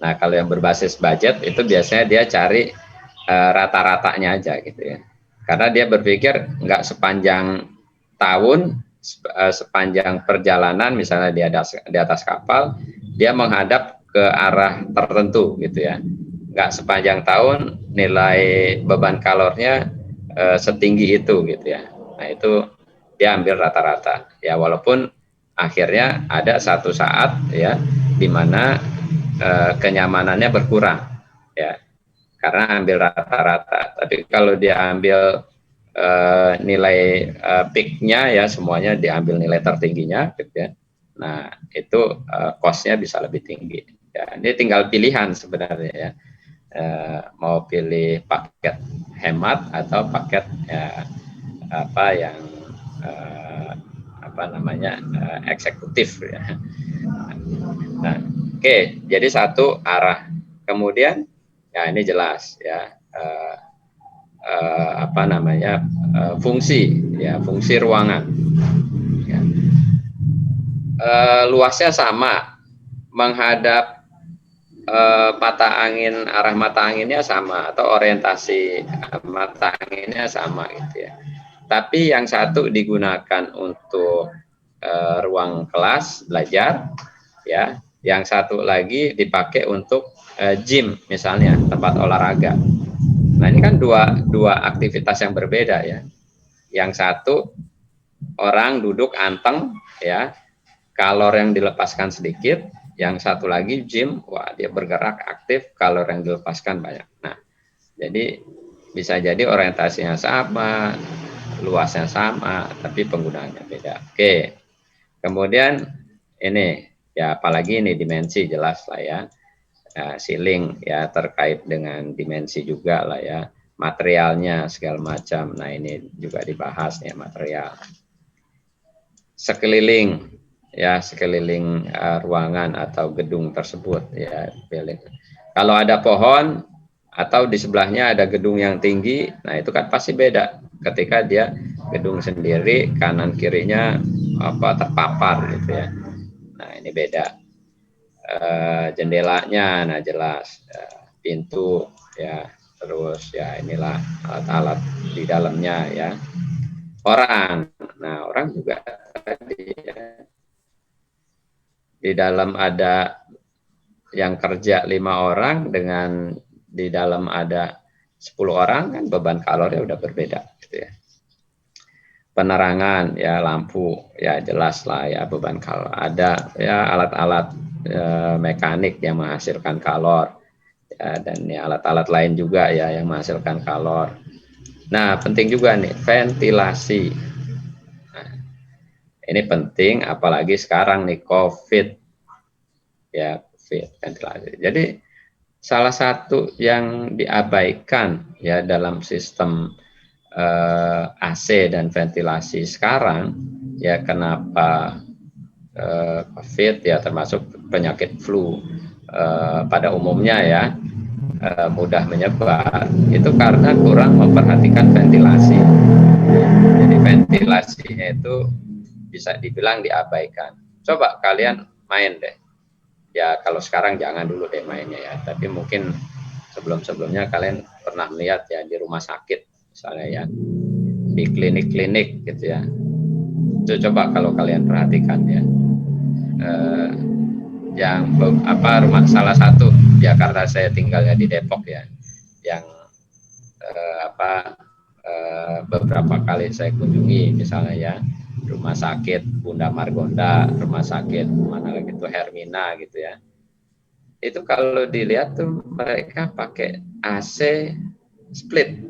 Nah kalau yang berbasis budget itu biasanya dia cari rata-ratanya aja gitu ya, karena dia berpikir nggak sepanjang tahun, sepanjang perjalanan misalnya di atas kapal dia menghadap ke arah tertentu gitu ya, nggak sepanjang tahun nilai beban kalornya setinggi itu gitu ya. Nah itu dia ambil rata-rata ya, walaupun akhirnya ada satu saat ya di mana kenyamanannya berkurang ya karena ambil rata-rata. Tapi kalau dia ambil nilai peaknya ya semuanya diambil nilai tertingginya gitu ya. Nah itu cost-nya bisa lebih tinggi ya. Ini tinggal pilihan sebenarnya ya, mau pilih paket hemat atau paket yang eksekutif ya. Nah oke, jadi satu arah. Kemudian ya ini jelas ya fungsi ya, fungsi ruangan ya. Luasnya sama, menghadap arah mata anginnya sama atau orientasi mata anginnya sama gitu ya. Tapi yang satu digunakan untuk ruang kelas belajar ya, yang satu lagi dipakai untuk gym misalnya, tempat olahraga. Nah ini kan dua aktivitas yang berbeda ya. Yang satu orang duduk anteng ya, kalor yang dilepaskan sedikit. Yang satu lagi gym, wah dia bergerak aktif, kalor yang dilepaskan banyak. Nah jadi bisa jadi orientasinya sama, luasnya sama, tapi penggunaannya beda. Oke, kemudian ini ya, apalagi ini dimensi jelas lah ya. Ceiling ya terkait dengan dimensi juga lah ya, materialnya segala macam. Nah ini juga dibahas ya, material. Sekeliling ya, sekeliling ruangan atau gedung tersebut ya, pilih. Kalau ada pohon atau di sebelahnya ada gedung yang tinggi, nah itu kan pasti beda. Ketika dia gedung sendiri, kanan kirinya terpapar gitu ya. Nah ini beda. Jendelanya, nah jelas, pintu ya, terus ya inilah alat-alat di dalamnya ya. Orang, nah orang juga tadi ya, di dalam ada yang kerja 5 orang dengan di dalam ada 10 orang, kan beban kalornya udah berbeda gitu ya. penerangan ya, lampu ya jelas lah ya, beban kalor ada ya, alat-alat mekanik yang menghasilkan kalor ya, dan ya, alat-alat lain juga ya yang menghasilkan kalor. Nah, penting juga nih ventilasi. Nah, ini penting apalagi sekarang nih COVID ya, COVID, ventilasi. Jadi salah satu yang diabaikan ya dalam sistem AC dan ventilasi sekarang ya, kenapa COVID ya, termasuk penyakit flu pada umumnya ya mudah menyebar, itu karena kurang memperhatikan ventilasi. Jadi ventilasinya itu bisa dibilang diabaikan. Coba kalian main deh ya, kalau sekarang jangan dulu deh mainnya ya, tapi mungkin sebelum-sebelumnya kalian pernah melihat ya di rumah sakit misalnya ya, di klinik-klinik gitu ya. Itu coba kalau kalian perhatikan ya, yang salah satu ya, karena saya tinggalnya di Depok ya, yang beberapa kali saya kunjungi misalnya ya, rumah sakit Bunda Margonda, rumah sakit mana lagi itu Hermina gitu ya. Itu kalau dilihat tuh mereka pakai AC split.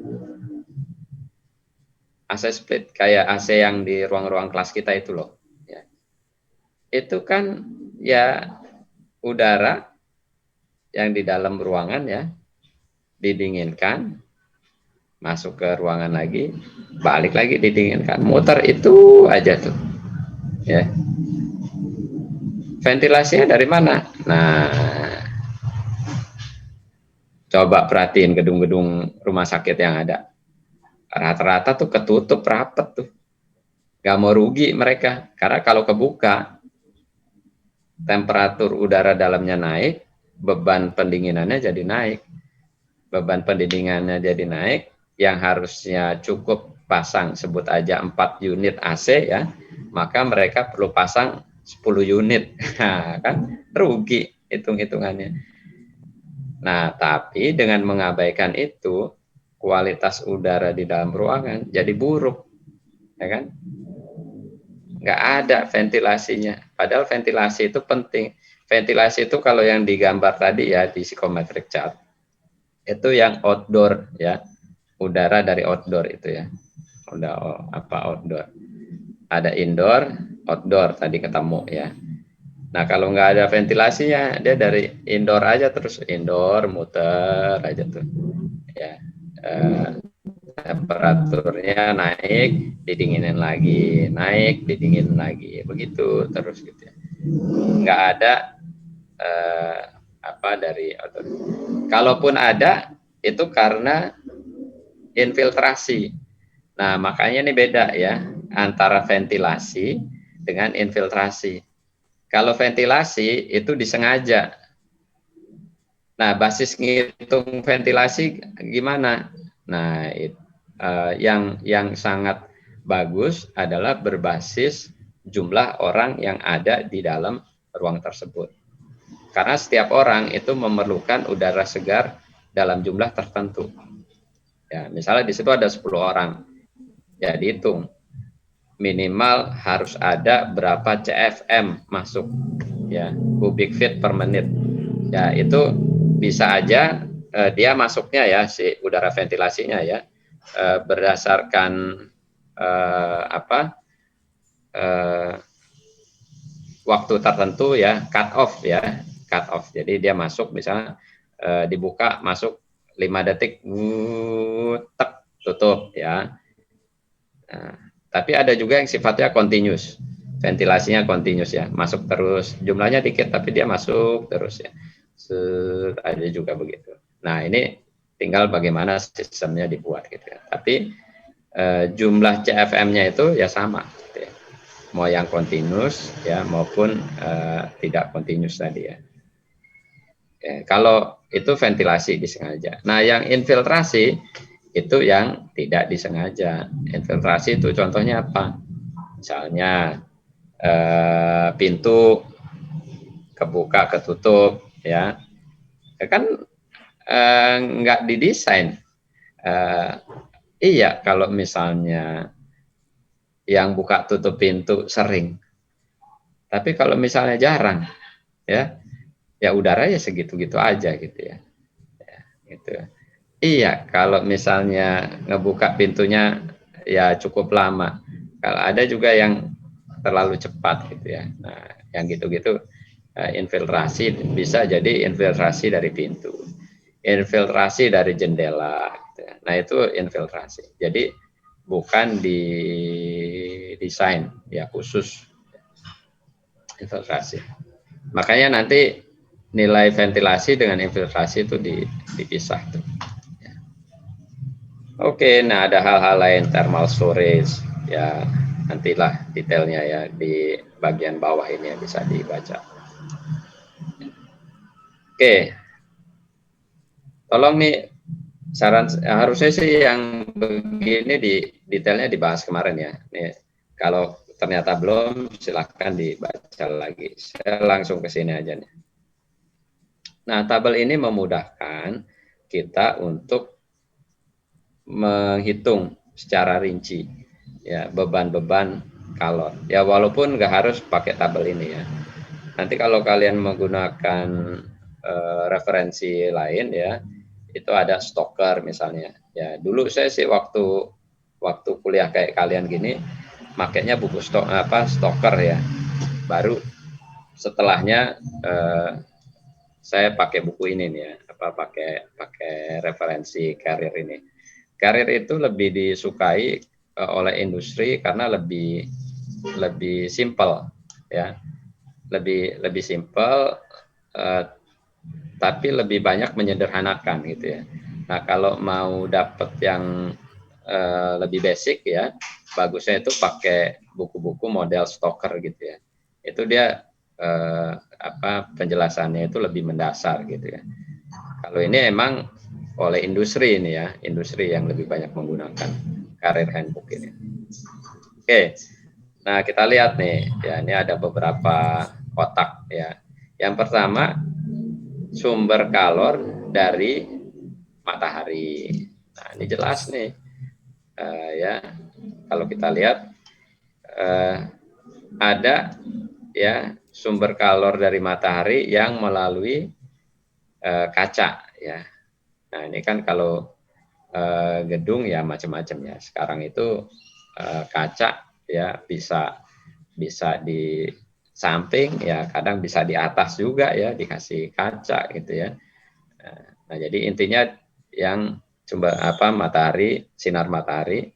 AC split kayak AC yang di ruang-ruang kelas kita itu loh. Ya. Itu kan ya udara yang di dalam ruangan ya didinginkan, masuk ke ruangan lagi, balik lagi didinginkan, muter itu aja tuh. Ya. Ventilasinya dari mana? Nah, coba perhatiin gedung-gedung rumah sakit yang ada. Rata-rata tuh ketutup rapet tuh. Gak mau rugi mereka. Karena kalau kebuka, temperatur udara dalamnya naik, beban pendinginannya jadi naik. Beban pendinginannya jadi naik, yang harusnya cukup pasang sebut aja 4 unit AC ya, maka mereka perlu pasang 10 unit. Nah, kan rugi hitung-hitungannya. Nah, tapi dengan mengabaikan itu, kualitas udara di dalam ruangan jadi buruk, ya kan? Nggak ada ventilasinya. Padahal ventilasi itu penting. Ventilasi itu kalau yang digambar tadi ya di psychometric chart, itu yang outdoor ya, udara dari outdoor itu ya. Udah outdoor. Ada indoor, outdoor tadi ketemu ya. Nah, kalau nggak ada ventilasinya, dia dari indoor aja terus, indoor muter aja tuh. Ya, temperaturnya naik, didinginin lagi, naik, didinginin lagi, begitu terus gitu ya. Nggak ada dari outdoor. Kalaupun ada, itu karena infiltrasi. Nah, makanya ini beda ya antara ventilasi dengan infiltrasi. Kalau ventilasi itu disengaja. Nah, basis ngitung ventilasi gimana? Nah, yang sangat bagus adalah berbasis jumlah orang yang ada di dalam ruang tersebut. Karena setiap orang itu memerlukan udara segar dalam jumlah tertentu. Ya, misalnya di situ ada 10 orang. Ya, dihitung minimal harus ada berapa CFM masuk ya, cubic feet per menit. Ya, itu bisa aja dia masuknya ya, si udara ventilasinya ya, berdasarkan waktu tertentu ya, cut off ya, cut off. Jadi dia masuk misalnya dibuka masuk 5 detik, tek, tutup ya. Nah, tapi ada juga yang sifatnya continuous, ventilasinya continuous ya, masuk terus, jumlahnya dikit tapi dia masuk terus ya. Ada juga begitu. Nah, ini tinggal bagaimana sistemnya dibuat gitu ya. Tapi jumlah CFM-nya itu ya sama, gitu ya. Mau yang continuous ya maupun tidak continuous tadi ya. Kalau itu ventilasi disengaja. Nah, yang infiltrasi itu yang tidak disengaja. Infiltrasi itu contohnya apa? Misalnya pintu kebuka ketutup ya, kan nggak didesain. Iya, kalau misalnya yang buka tutup pintu sering. Tapi kalau misalnya jarang, ya udara ya segitu-gitu aja gitu ya. Gitu. Iya, kalau misalnya ngebuka pintunya ya cukup lama. Kalau ada juga yang terlalu cepat gitu ya. Nah, yang gitu-gitu infiltrasi bisa jadi infiltrasi dari pintu, infiltrasi dari jendela. Gitu ya. Nah, itu infiltrasi. Jadi bukan di desain ya khusus infiltrasi. Makanya nanti nilai ventilasi dengan infiltrasi itu dipisah tuh. Oke, nah ada hal-hal lain thermal storage ya, nantilah detailnya ya di bagian bawah ini yang bisa dibaca. Oke, tolong nih saran harusnya sih yang begini di detailnya dibahas kemarin ya. Nih, kalau ternyata belum silahkan dibaca lagi. Saya langsung ke sini aja nih. Nah, tabel ini memudahkan kita untuk menghitung secara rinci ya beban-beban kalor. Ya walaupun nggak harus pakai tabel ini ya. Nanti kalau kalian menggunakan referensi lain ya, itu ada stoker misalnya. Ya dulu saya sih waktu kuliah kayak kalian gini, makanya buku stoker ya. Baru setelahnya saya pakai buku ini nih ya, pakai referensi karir ini. Karir itu lebih disukai oleh industri karena lebih simpel ya, lebih simpel tapi lebih banyak menyederhanakan gitu ya. Nah kalau mau dapat yang lebih basic ya, bagusnya itu pakai buku-buku model stoker gitu ya. Itu dia penjelasannya itu lebih mendasar gitu ya. Kalau ini emang oleh industri ini ya, industri yang lebih banyak menggunakan karir handbook ini. Oke, nah kita lihat nih, ya ini ada beberapa kotak ya. Yang pertama sumber kalor dari matahari. Nah ini jelas nih, ya kalau kita lihat ada ya sumber kalor dari matahari yang melalui kaca ya. Nah ini kan kalau gedung ya macam-macam ya. Sekarang itu kaca ya bisa di samping ya, kadang bisa di atas juga ya dikasih kaca gitu ya. Nah jadi intinya yang sumber matahari, sinar matahari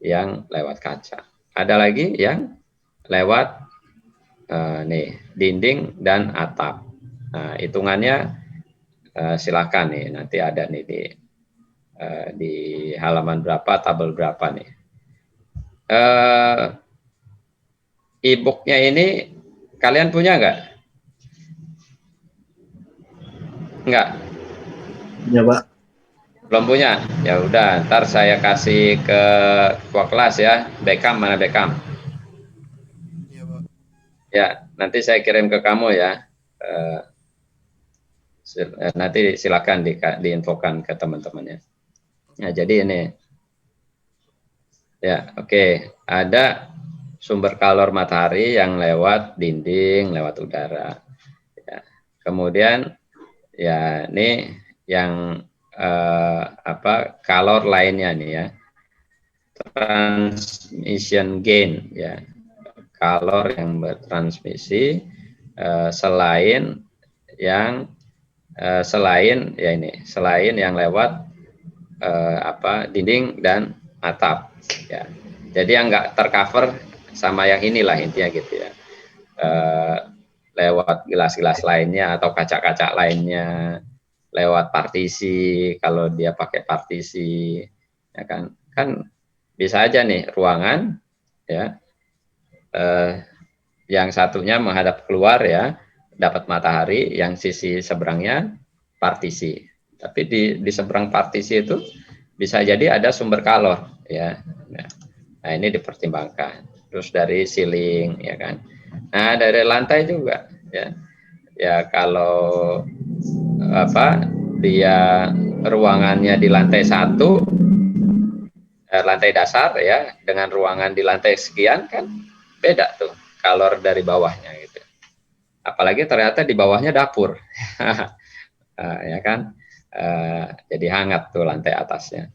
yang lewat kaca. Ada lagi yang lewat nih dinding dan atap. Nah hitungannya silakan nih, nanti ada nih di halaman berapa, tabel berapa nih. E-booknya ini kalian punya nggak? Nggak? Ya Pak. Belum punya? Ya udah, ntar saya kasih ke ketua kelas ya. Beckham, mana Beckham? Iya Pak. Ya, nanti saya kirim ke kamu ya. Nanti silakan diinfokan ke teman-temannya. Nah, jadi ini. Ya, oke. Ada sumber kalor matahari yang lewat dinding, lewat udara. Ya. Kemudian, ya ini yang kalor lainnya nih ya. Transmission gain, ya. Kalor yang bertransmisi selain yang yang lewat dinding dan atap ya. Jadi yang nggak tercover sama yang inilah intinya gitu ya, lewat gelas-gelas lainnya atau kaca-kaca lainnya, lewat partisi kalau dia pakai partisi ya kan bisa aja nih ruangan ya, yang satunya menghadap keluar ya, dapat matahari, yang sisi seberangnya partisi. Tapi di seberang partisi itu bisa jadi ada sumber kalor ya. Nah ini dipertimbangkan. Terus dari ceiling ya kan. Nah dari lantai juga ya. Ya kalau dia ruangannya di lantai 1 lantai dasar ya dengan ruangan di lantai sekian kan beda tuh kalor dari bawahnya gitu. Apalagi ternyata di bawahnya dapur, ya kan, jadi hangat tuh lantai atasnya.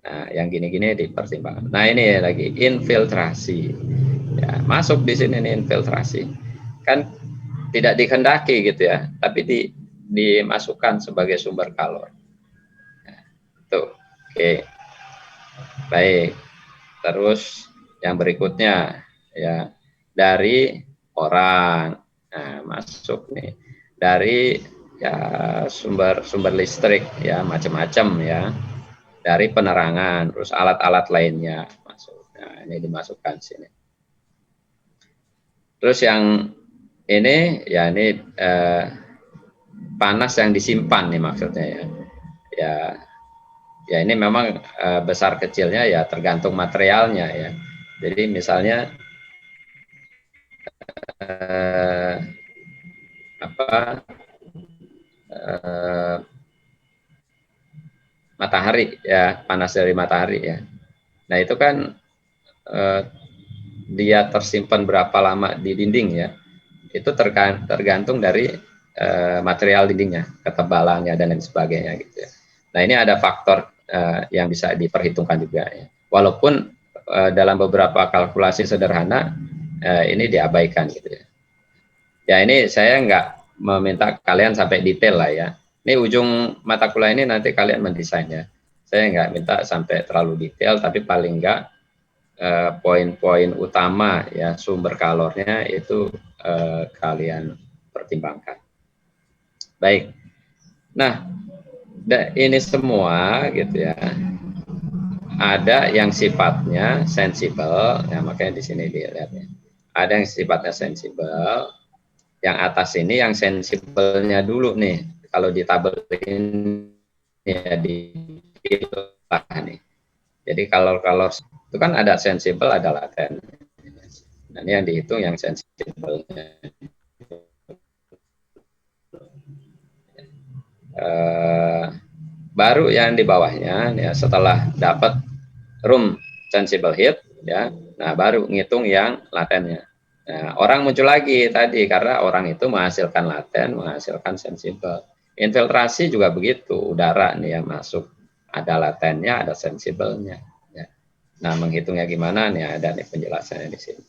Nah, yang gini-gini dipertimbangkan. Nah, ini lagi infiltrasi. Ya, masuk di sini nih infiltrasi. Kan tidak dikehendaki gitu ya, tapi dimasukkan sebagai sumber kalor. Nah, tuh. Oke. Baik. Terus yang berikutnya ya dari orang. Nah, masuk nih. Dari ya sumber listrik ya macam-macam ya. Dari penerangan, terus alat-alat lainnya masuk. Nah, ini dimasukkan sini. Terus yang ini ya ini panas yang disimpan nih maksudnya ya. Ya ini memang besar kecilnya ya tergantung materialnya ya. Jadi misalnya matahari ya, panas dari matahari ya. Nah itu kan dia tersimpan berapa lama di dinding ya, itu tergantung dari material dindingnya, ketebalannya dan lain sebagainya gitu ya. Nah ini ada faktor yang bisa diperhitungkan juga ya. Walaupun dalam beberapa kalkulasi sederhana ini diabaikan gitu ya. Ya ini saya nggak meminta kalian sampai detail lah ya. Ini ujung mata kuliah ini nanti kalian mendesainnya. Saya nggak minta sampai terlalu detail, tapi paling nggak poin-poin utama ya sumber kalornya itu kalian pertimbangkan. Baik. Nah, ini semua gitu ya. Ada yang sifatnya sensibel, ya makanya di sini dilihat ya. Ada yang sifatnya sensibel. Yang atas ini yang sensibelnya dulu nih. Kalau di tabel ini ya di nih. Jadi kalau itu kan ada sensibel, ada laten. Nah, ini yang dihitung yang sensibelnya. Baru yang di bawahnya ya setelah dapat room sensible heat ya, nah baru ngitung yang latennya. Nah, orang muncul lagi tadi karena orang itu menghasilkan laten, menghasilkan sensibel. Infiltrasi juga begitu, udara nih yang masuk ada latennya, ada sensibelnya. Ya. Nah, menghitungnya gimana nih? Ada nih penjelasannya di sini.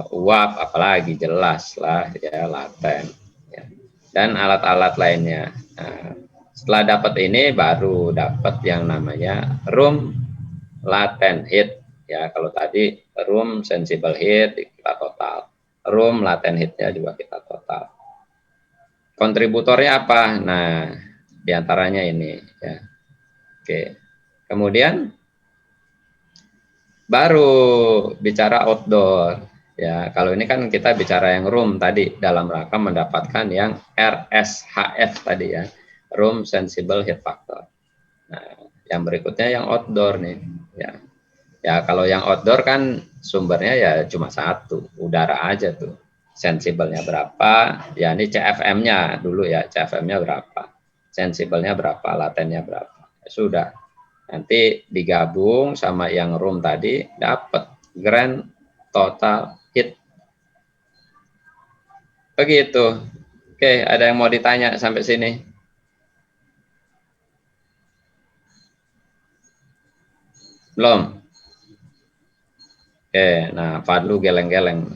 Uap apalagi jelas lah ya laten. Ya. Dan alat-alat lainnya. Nah, setelah dapat ini baru dapat yang namanya room latent heat. Ya, kalau tadi room sensible heat kita total, room latent heatnya juga kita total. Kontributornya apa? Nah, diantaranya ini. Ya. Oke. Kemudian baru bicara outdoor. Ya, kalau ini kan kita bicara yang room tadi dalam rangka mendapatkan yang RSHF tadi ya, room sensible heat factor. Nah, yang berikutnya yang outdoor nih. Ya. Ya, kalau yang outdoor kan sumbernya ya cuma satu, udara aja tuh. Sensibelnya berapa? Ya ini CFM-nya dulu ya, CFM-nya berapa? Sensibelnya berapa? Latennya berapa? Ya, sudah. Nanti digabung sama yang room tadi dapat grand total heat. Begitu. Oke, ada yang mau ditanya sampai sini? Belum? Oke, nah Fadlu geleng-geleng.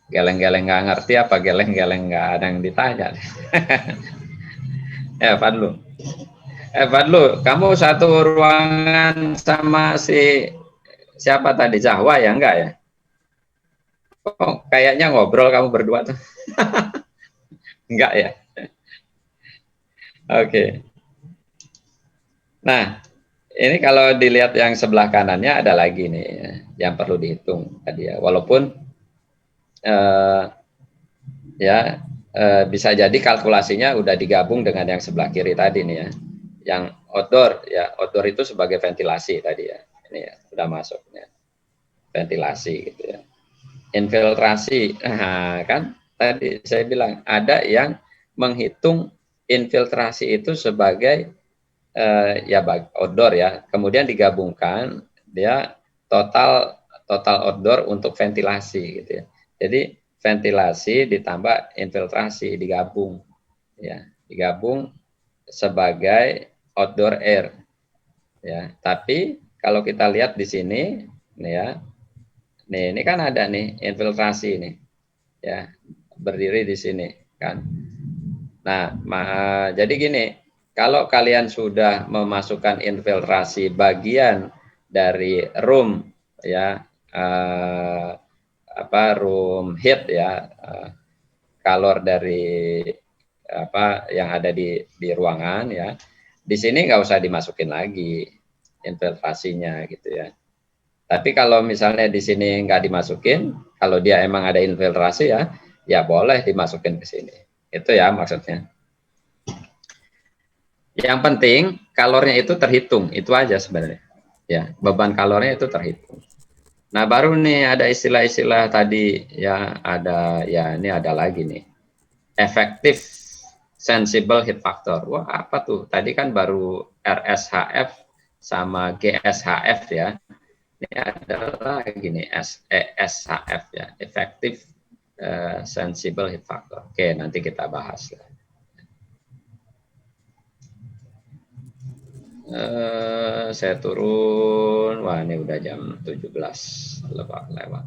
Geleng-geleng nggak ngerti apa geleng-geleng nggak ada yang ditanya. Ya Fadlu. Fadlu, kamu satu ruangan sama si siapa tadi? Zahwa ya enggak ya? Oh, kayaknya ngobrol kamu berdua tuh. Enggak ya? Oke. Nah, ini kalau dilihat yang sebelah kanannya ada lagi nih yang perlu dihitung tadi ya. Walaupun bisa jadi kalkulasinya udah digabung dengan yang sebelah kiri tadi nih ya. Yang outdoor ya, outdoor itu sebagai ventilasi tadi ya. Ini ya udah masuk ya. Ventilasi gitu ya. Infiltrasi, nah, kan tadi saya bilang ada yang menghitung infiltrasi itu sebagai ya outdoor ya. Kemudian digabungkan dia total outdoor untuk ventilasi gitu ya. Jadi ventilasi ditambah infiltrasi digabung ya, digabung sebagai outdoor air ya. Tapi kalau kita lihat di sini nih ya. Nih, ini kan ada nih infiltrasi nih ya, berdiri di sini kan. Nah, jadi gini, kalau kalian sudah memasukkan infiltrasi bagian dari room ya, room heat ya, kalor dari apa yang ada di ruangan ya, di sini nggak usah dimasukin lagi infiltrasinya gitu ya. Tapi kalau misalnya di sini nggak dimasukin, kalau dia emang ada infiltrasi ya, ya boleh dimasukin ke sini. Itu ya maksudnya. Yang penting kalornya itu terhitung, itu aja sebenarnya. Ya, beban kalornya itu terhitung. Nah, baru nih ada istilah-istilah tadi ya, ada ya ini ada lagi nih. Effective sensible heat factor. Wah, apa tuh? Tadi kan baru RSHF sama GSHF ya. Ini adalah gini SHF ya, effective sensible heat factor. Oke, nanti kita bahas ya. Saya turun, wah ini udah jam 17 lewat.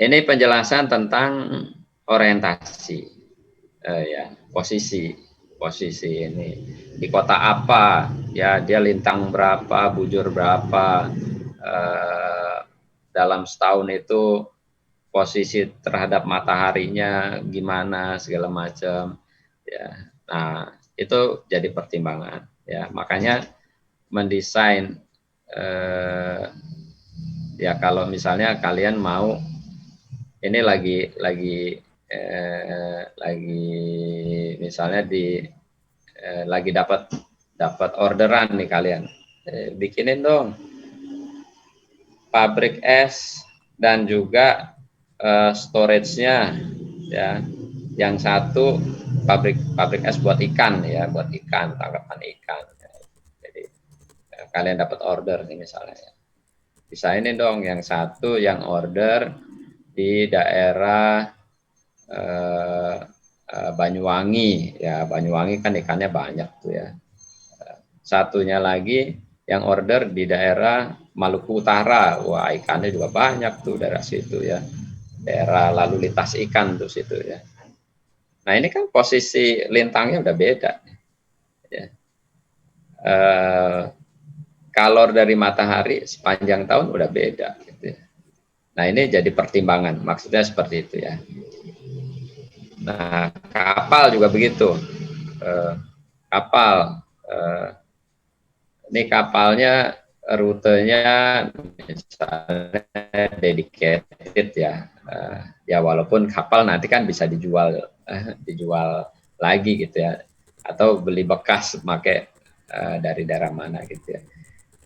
Ini penjelasan tentang orientasi ya, posisi ini di kota apa ya, dia lintang berapa, bujur berapa, dalam setahun itu posisi terhadap mataharinya gimana segala macam ya. Nah, itu jadi pertimbangan ya, makanya mendesain ya kalau misalnya kalian mau ini lagi misalnya lagi dapat orderan nih kalian, bikinin dong pabrik es dan juga storage-nya ya. Yang satu pabrik es buat ikan ya, buat ikan, tangkapan ikan. Jadi kalian dapat order nih misalnya ya. Bisa ini dong yang satu yang order di daerah Banyuwangi ya, Banyuwangi kan ikannya banyak tuh ya. Satunya lagi yang order di daerah Maluku Utara, wah ikannya juga banyak tuh daerah situ ya, daerah lalu lintas ikan tuh situ ya. Nah ini kan posisi lintangnya udah beda ya. Kalor dari matahari sepanjang tahun udah beda gitu ya. Nah ini jadi pertimbangan, maksudnya seperti itu ya. Nah kapal juga begitu, kapal ini kapalnya rutenya misalnya dedicated ya, ya walaupun kapal nanti kan bisa dijual lagi gitu ya, atau beli bekas pakai dari daerah mana gitu ya.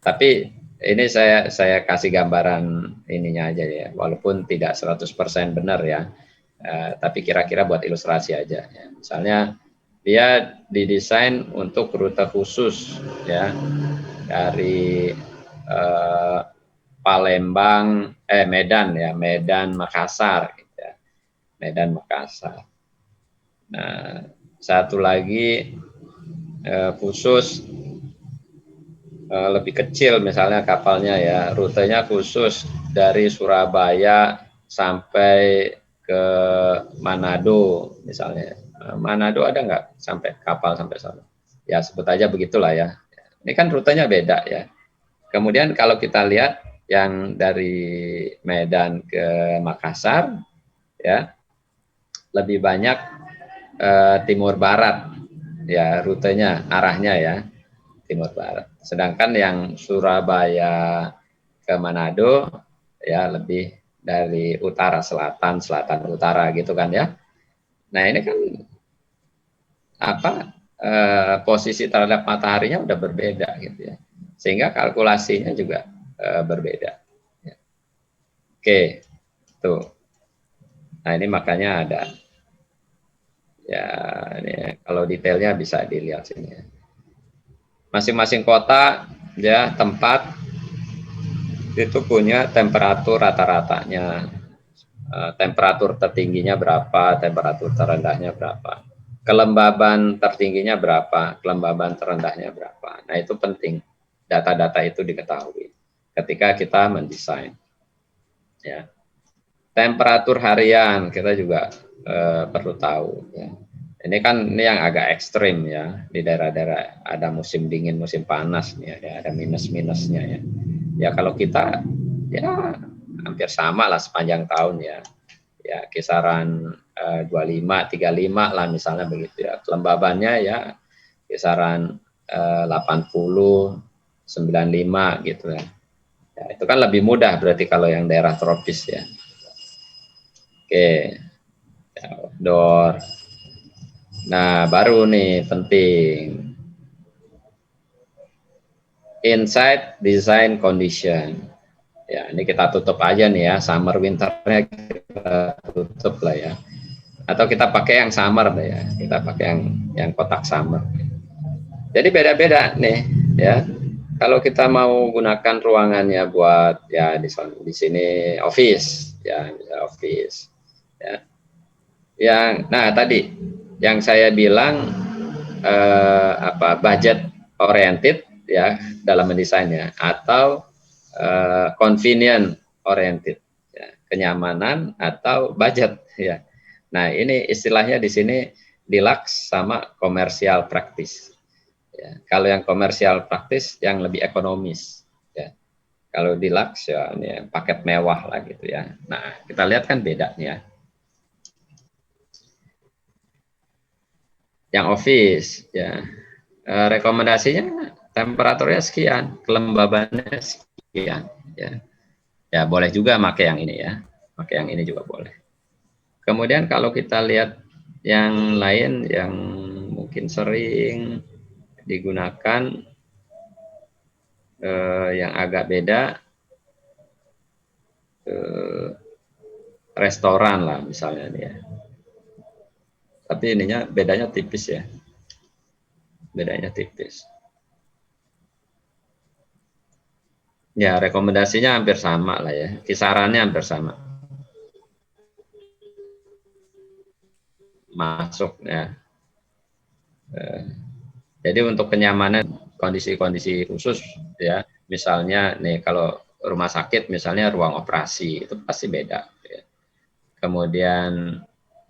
Tapi ini saya kasih gambaran ininya aja ya, walaupun tidak 100% benar ya, tapi kira-kira buat ilustrasi aja ya. Misalnya dia didesain untuk rute khusus ya, dari Palembang, Medan ya, Medan Makassar gitu ya. Medan Makassar. Nah, satu lagi khusus lebih kecil misalnya kapalnya ya, rutenya khusus dari Surabaya sampai ke Manado misalnya. Manado ada nggak sampai kapal sampai sana? Ya sebut aja begitulah ya. Ini kan rutenya beda ya. Kemudian kalau kita lihat yang dari Medan ke Makassar ya, lebih banyak timur barat ya, rutenya arahnya ya timur barat. Sedangkan yang Surabaya ke Manado ya lebih dari utara selatan, selatan utara gitu kan ya. Nah ini kan posisi terhadap mataharinya udah berbeda gitu ya, sehingga kalkulasinya juga berbeda ya. Oke tuh, nah ini makanya ada ya, ini kalau detailnya bisa dilihat sini ya. Masing-masing kota ya tempat itu punya temperatur rata-ratanya. Temperatur tertingginya berapa, temperatur terendahnya berapa. Kelembaban tertingginya berapa, kelembaban terendahnya berapa. Nah, itu penting. Data-data itu diketahui ketika kita mendesain. Ya. Temperatur harian kita juga perlu tahu. Ya. Ini kan yang agak ekstrim ya, di daerah-daerah ada musim dingin, musim panas ya, ada minus-minusnya ya. Ya kalau kita ya hampir sama lah sepanjang tahun ya. Ya kisaran 25, 35 lah misalnya begitu ya. Kelembabannya ya kisaran 80, 95 gitu ya. Ya. Itu kan lebih mudah berarti kalau yang daerah tropis ya. Oke. Ya, outdoor. Nah, baru nih penting. Inside design condition. Ya, ini kita tutup aja nih ya, summer winternya kita tutup lah ya. Atau kita pakai yang summer lah ya, kita pakai yang kotak summer. Jadi beda-beda nih ya. Kalau kita mau gunakan ruangannya buat ya di sini office ya, office ya. Yang nah tadi yang saya bilang budget oriented ya dalam mendesainnya atau convenient oriented ya, kenyamanan atau budget ya. Nah, ini istilahnya di sini deluxe sama komersial praktis. Ya, kalau yang komersial praktis yang lebih ekonomis ya. Kalau deluxe ya ini paket mewah lah gitu ya. Nah, kita lihat kan bedanya. Yang office ya rekomendasinya temperaturnya sekian, kelembabannya sekian ya. Ya boleh juga pakai yang ini ya, pakai yang ini juga boleh. Kemudian kalau kita lihat yang lain yang mungkin sering digunakan yang agak beda restoran lah misalnya nih ya. Tapi ininya bedanya tipis ya. Bedanya tipis. Ya, rekomendasinya hampir sama lah ya. Kisarannya hampir sama. Masuk ya. Jadi untuk kenyamanan kondisi-kondisi khusus ya. Misalnya nih kalau rumah sakit misalnya ruang operasi itu pasti beda ya. Kemudian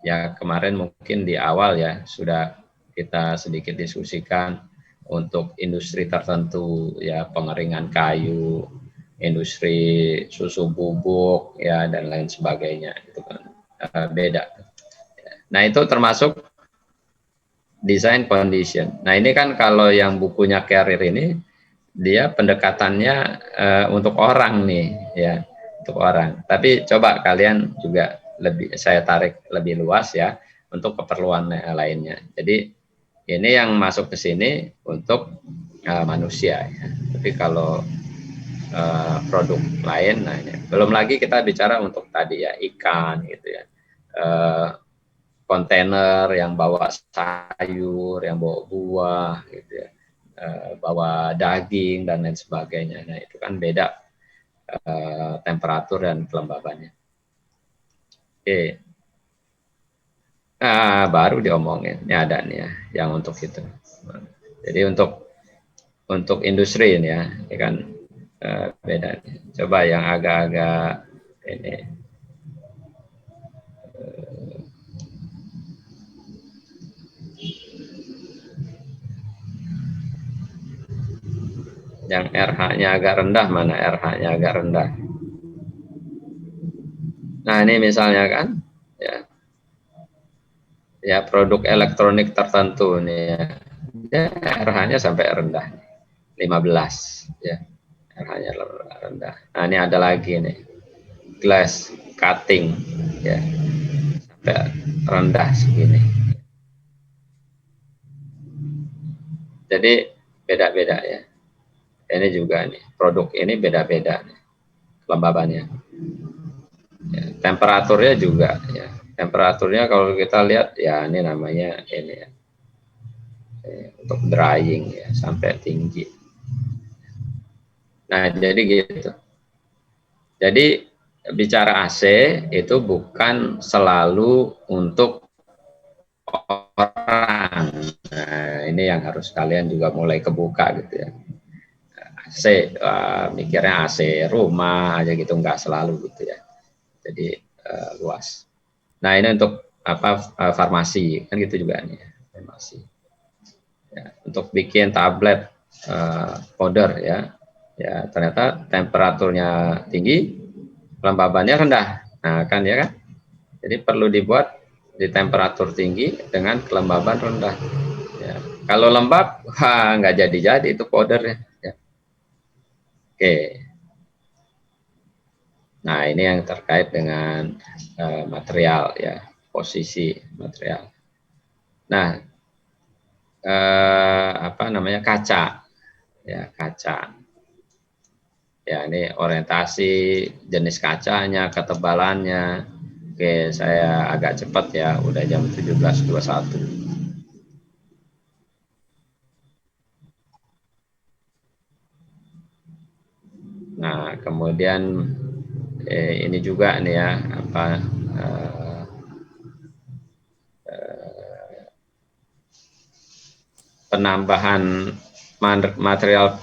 ya kemarin mungkin di awal ya sudah kita sedikit diskusikan untuk industri tertentu ya pengeringan kayu, industri susu bubuk ya dan lain sebagainya itu kan beda. Nah itu termasuk design condition. Nah ini kan kalau yang bukunya Carrier ini dia pendekatannya untuk orang nih ya untuk orang. Tapi coba kalian juga saya tarik lebih luas ya untuk keperluan lainnya. Jadi ini yang masuk ke sini untuk manusia ya. Tapi kalau produk lain, nah ini. Belum lagi kita bicara untuk tadi ya ikan gitu ya, kontainer yang bawa sayur, yang bawa buah gitu ya, bawa daging dan lain sebagainya. Nah itu kan beda temperatur dan kelembabannya. Oke. Nah, baru diomongin. Ini ada nih ya, yang untuk itu. Jadi untuk industri ini ya, ini kan beda. Coba yang agak-agak ini. Yang RH-nya agak rendah, mana RH-nya agak rendah. Nah, ini misalnya kan, ya produk elektronik tertentu nih ya RH-nya sampai rendah 15 ya RH-nya rendah. Nah ini ada lagi nih glass cutting ya sampai rendah segini. Jadi beda-beda ya. Ini juga nih produk ini beda-beda kelembabannya. Ya, temperaturnya juga ya. Temperaturnya kalau kita lihat ya ini namanya ini ya. untuk drying ya sampai tinggi. Nah, jadi gitu. Jadi bicara AC itu bukan selalu untuk orang. Nah, ini yang harus kalian juga mulai kebuka gitu ya. AC, mikirnya AC rumah aja gitu, nggak selalu gitu ya. Jadi luas. Nah, ini untuk apa, farmasi kan gitu juga nih, farmasi. Ya, untuk bikin tablet powder ya, ternyata temperaturnya tinggi, kelembabannya rendah. Nah, kan ya kan. Jadi perlu dibuat di temperatur tinggi dengan kelembaban rendah. Ya. Kalau lembab, nggak jadi itu powdernya. Ya. Oke. Nah, ini yang terkait dengan material ya, posisi material. Nah, apa namanya, kaca ya, kaca ya, ini orientasi jenis kacanya, ketebalannya. Oke, saya agak cepat ya, udah jam 17.21. Nah, kemudian ini juga nih ya, apa, penambahan material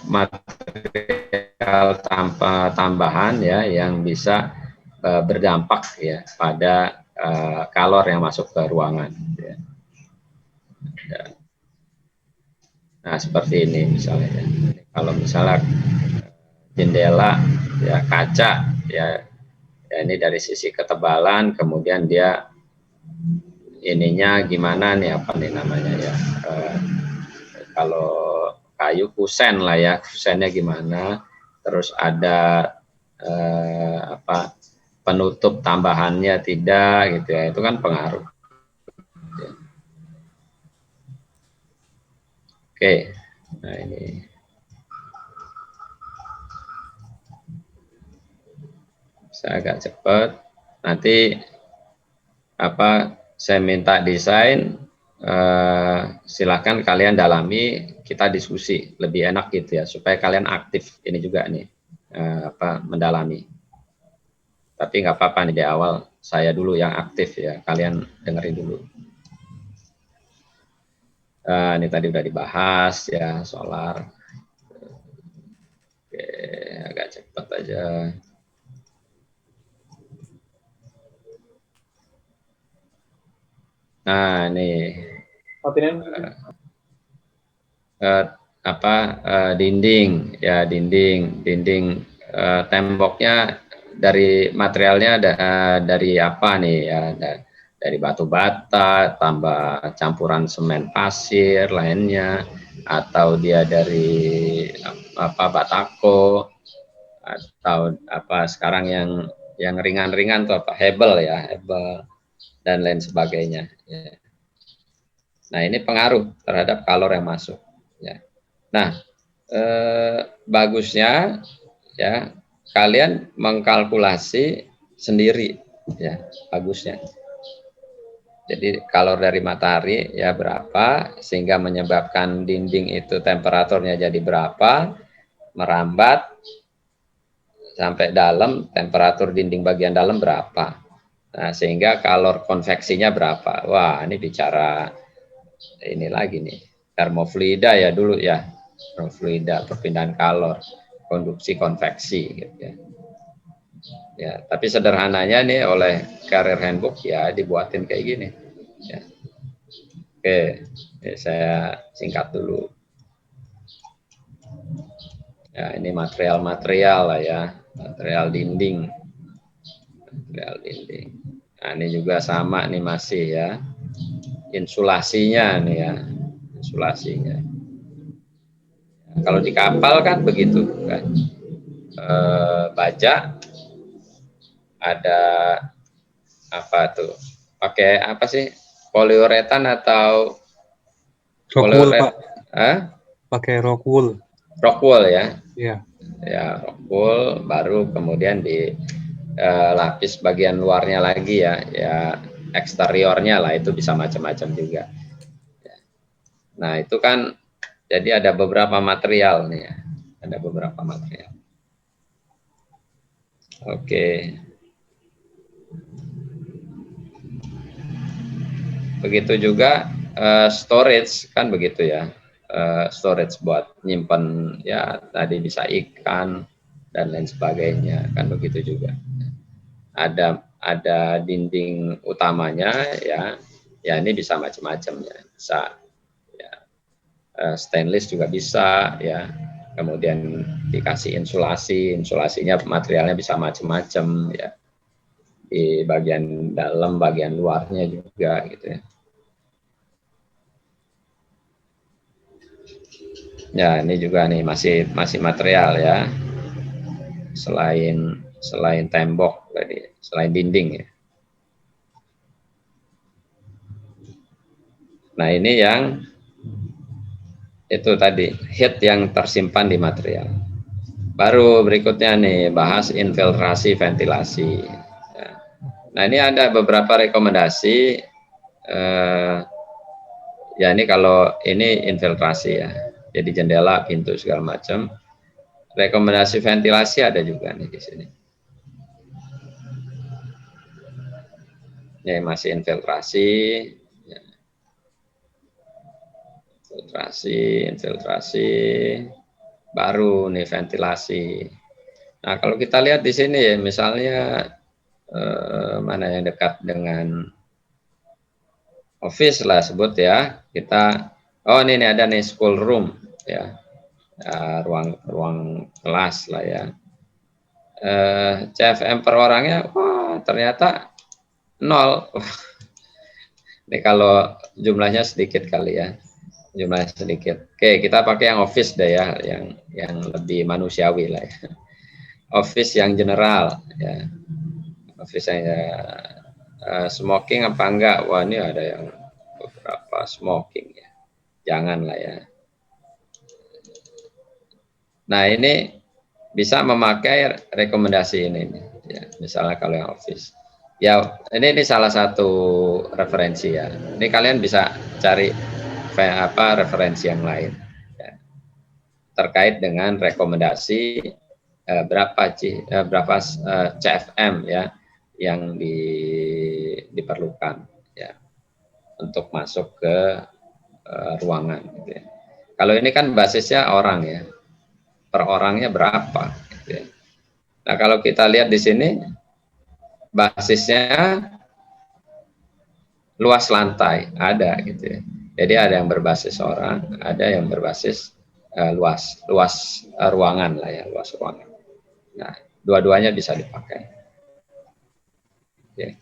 tambahan ya, yang bisa berdampak ya pada kalor yang masuk ke ruangan ya. Nah, seperti ini misalnya ya. Kalau misalnya jendela ya, kaca ya, ini dari sisi ketebalan, kemudian dia ininya gimana nih, apa nih namanya ya, kalau kayu kusen lah ya, kusennya gimana, terus ada apa, penutup tambahannya tidak gitu ya, itu kan pengaruh. Oke, nah ini saya agak cepat, nanti apa, saya minta desain, silahkan kalian dalami, kita diskusi lebih enak gitu ya, supaya kalian aktif ini juga nih, apa, mendalami. Tapi nggak apa-apa nih, di awal saya dulu yang aktif ya, kalian dengerin dulu. Ini tadi udah dibahas ya, solar. Oke, agak cepat aja. Nah, nih apa, dinding ya, dinding temboknya dari materialnya dari apa nih ya, dari batu bata tambah campuran semen pasir lainnya, atau dia dari apa, batako, atau apa sekarang yang ringan-ringan tuh apa, hebel ya, hebel dan lain sebagainya ya. Nah, ini pengaruh terhadap kalor yang masuk ya. Nah, bagusnya ya kalian mengkalkulasi sendiri ya, bagusnya. Jadi kalor dari matahari ya berapa, sehingga menyebabkan dinding itu temperaturnya jadi berapa, merambat sampai dalam, temperatur dinding bagian dalam berapa. Nah, sehingga kalor konveksinya berapa. Wah, ini bicara ini lagi nih, termofluida ya dulu ya, termofluida, perpindahan kalor, konduksi, konveksi gitu ya. Ya, tapi sederhananya nih oleh Career Handbook ya dibuatin kayak gini ya. Oke, ya, saya singkat dulu ya, ini material-material lah ya, material dinding. Nah, ini juga sama nih masih ya, insulasinya nih ya, insulasinya. Kalau di kapal kan begitu kan, baja ada apa tuh, pakai apa sih, poliuretan atau Rockwool Pak, pakai rockwool. Rockwool ya, Iya. Ya rockwool, baru kemudian di lapis bagian luarnya lagi ya, ya eksteriornya lah, itu bisa macam-macam juga. Nah, itu kan jadi ada beberapa material nih ya. Ada beberapa material. Oke. Begitu juga storage kan begitu ya. Storage buat nyimpen ya tadi bisa ikan dan lain sebagainya kan begitu juga. Ada dinding utamanya ya. Ya ini bisa macam-macam ya. Bisa ya, stainless juga bisa ya. Kemudian dikasih insulasinya materialnya bisa macam-macam ya. Di bagian dalam, bagian luarnya juga gitu ya. Ya, ini juga nih masih material ya. Selain tembok tadi, selain dinding ya. Nah, ini yang itu tadi heat yang tersimpan di material. Baru berikutnya nih bahas infiltrasi ventilasi. Ya. Nah, ini ada beberapa rekomendasi. Ya ini kalau ini infiltrasi ya. Jadi jendela, pintu segala macam. Rekomendasi ventilasi ada juga nih di sini. Ini masih infiltrasi. Ya. Infiltrasi. Baru nih ventilasi. Nah, kalau kita lihat di sini ya, misalnya mana yang dekat dengan office lah sebut ya. Oh ini ada nih school room ya. Ruang kelas lah ya. CFM per orangnya ternyata 0. Ini kalau jumlahnya sedikit kali ya. Jumlahnya sedikit. Oke, kita pakai yang office deh ya, yang lebih manusiawi lah ya. Office yang general ya. Office yang smoking apa enggak? Wah, ini ada yang beberapa smoking ya. Jangan lah ya. Nah, ini bisa memakai rekomendasi ini ya. Misalnya kalau yang office. Ya, ini salah satu referensi ya. Ini kalian bisa cari referensi yang lain ya. Terkait dengan rekomendasi berapa CFM ya yang diperlukan ya untuk masuk ke ruangan gitu ya. Kalau ini kan basisnya orang ya, per orangnya berapa gitu ya. Nah, kalau kita lihat di sini basisnya luas lantai ada gitu ya. Jadi ada yang berbasis orang, ada yang berbasis luas ruangan lah ya, luas ruangan. Nah, dua-duanya bisa dipakai. Oke.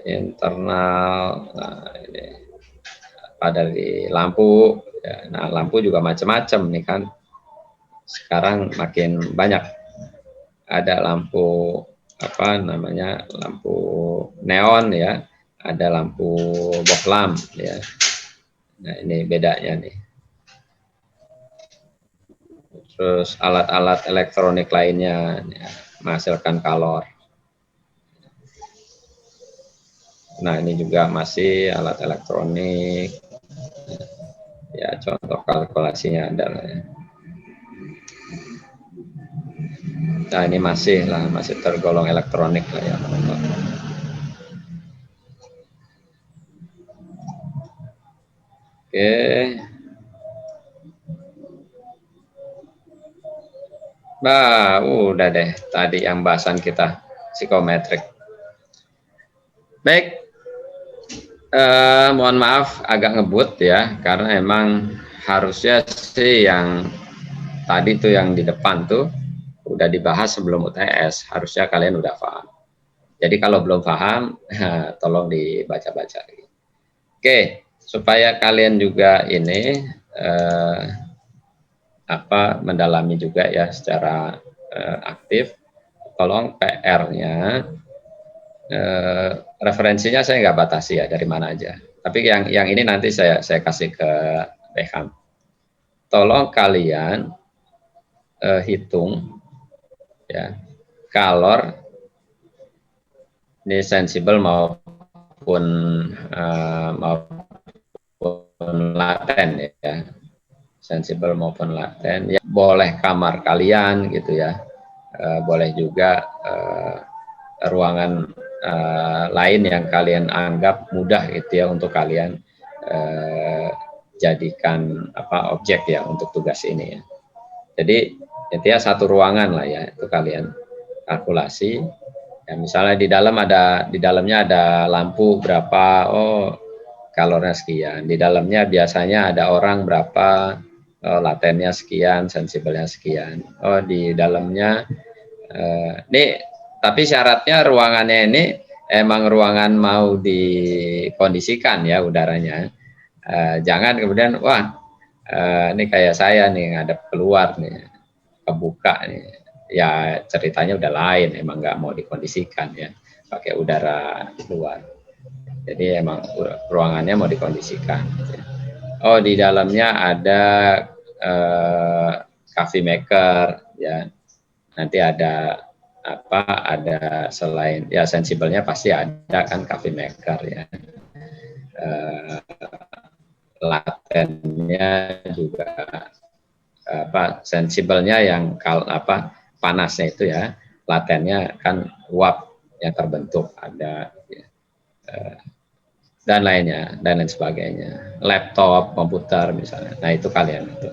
Internal, nah ini dari lampu. Ya, nah, lampu juga macam-macam nih kan. Sekarang makin banyak. Ada lampu apa namanya, lampu neon ya, ada lampu bohlam ya. Nah, ini bedanya nih. Terus alat-alat elektronik lainnya ya, menghasilkan kalor. Nah, ini juga masih alat elektronik. Ya, contoh kalkulasinya adalah ya. Nah, ini masih tergolong elektronik lah ya, teman-teman. Oke. Bah, udah deh tadi yang bahasan kita psikometrik. Baik, mohon maaf agak ngebut ya, karena emang harusnya sih yang tadi tuh yang di depan tuh udah dibahas sebelum UTS, harusnya kalian udah paham. Jadi kalau belum paham, tolong dibaca-baca. Oke, supaya kalian juga ini mendalami juga ya secara aktif, tolong PR-nya referensinya saya nggak batasi ya dari mana aja. Tapi yang ini nanti saya kasih ke Beham. Tolong kalian hitung ya kalor ini sensible maupun maupun laten ya, sensibel maupun laten. Ya, boleh kamar kalian gitu ya, boleh juga ruangan lain yang kalian anggap mudah gitu ya untuk kalian jadikan objek ya untuk tugas ini ya. Jadi intinya satu ruangan lah ya, itu kalian kalkulasi. Ya, misalnya di dalamnya ada lampu berapa, oh kalornya sekian. Di dalamnya biasanya ada orang berapa, latennya sekian, sensibelnya sekian. Oh di dalamnya ini, tapi syaratnya ruangannya ini emang ruangan mau dikondisikan ya udaranya. Jangan kemudian wah ini kayak saya nih ngadep keluar nih, kebuka nih. Ya ceritanya udah lain, emang nggak mau dikondisikan ya, pakai udara luar. Jadi emang ruangannya mau dikondisikan. Oh di dalamnya ada coffee maker ya, nanti ada ada selain ya sensibelnya pasti ada kan coffee maker ya, latennya juga sensibelnya yang panasnya itu ya, latennya kan uap yang terbentuk ada ya, dan lainnya dan lain sebagainya, laptop, komputer misalnya. Nah itu kalian itu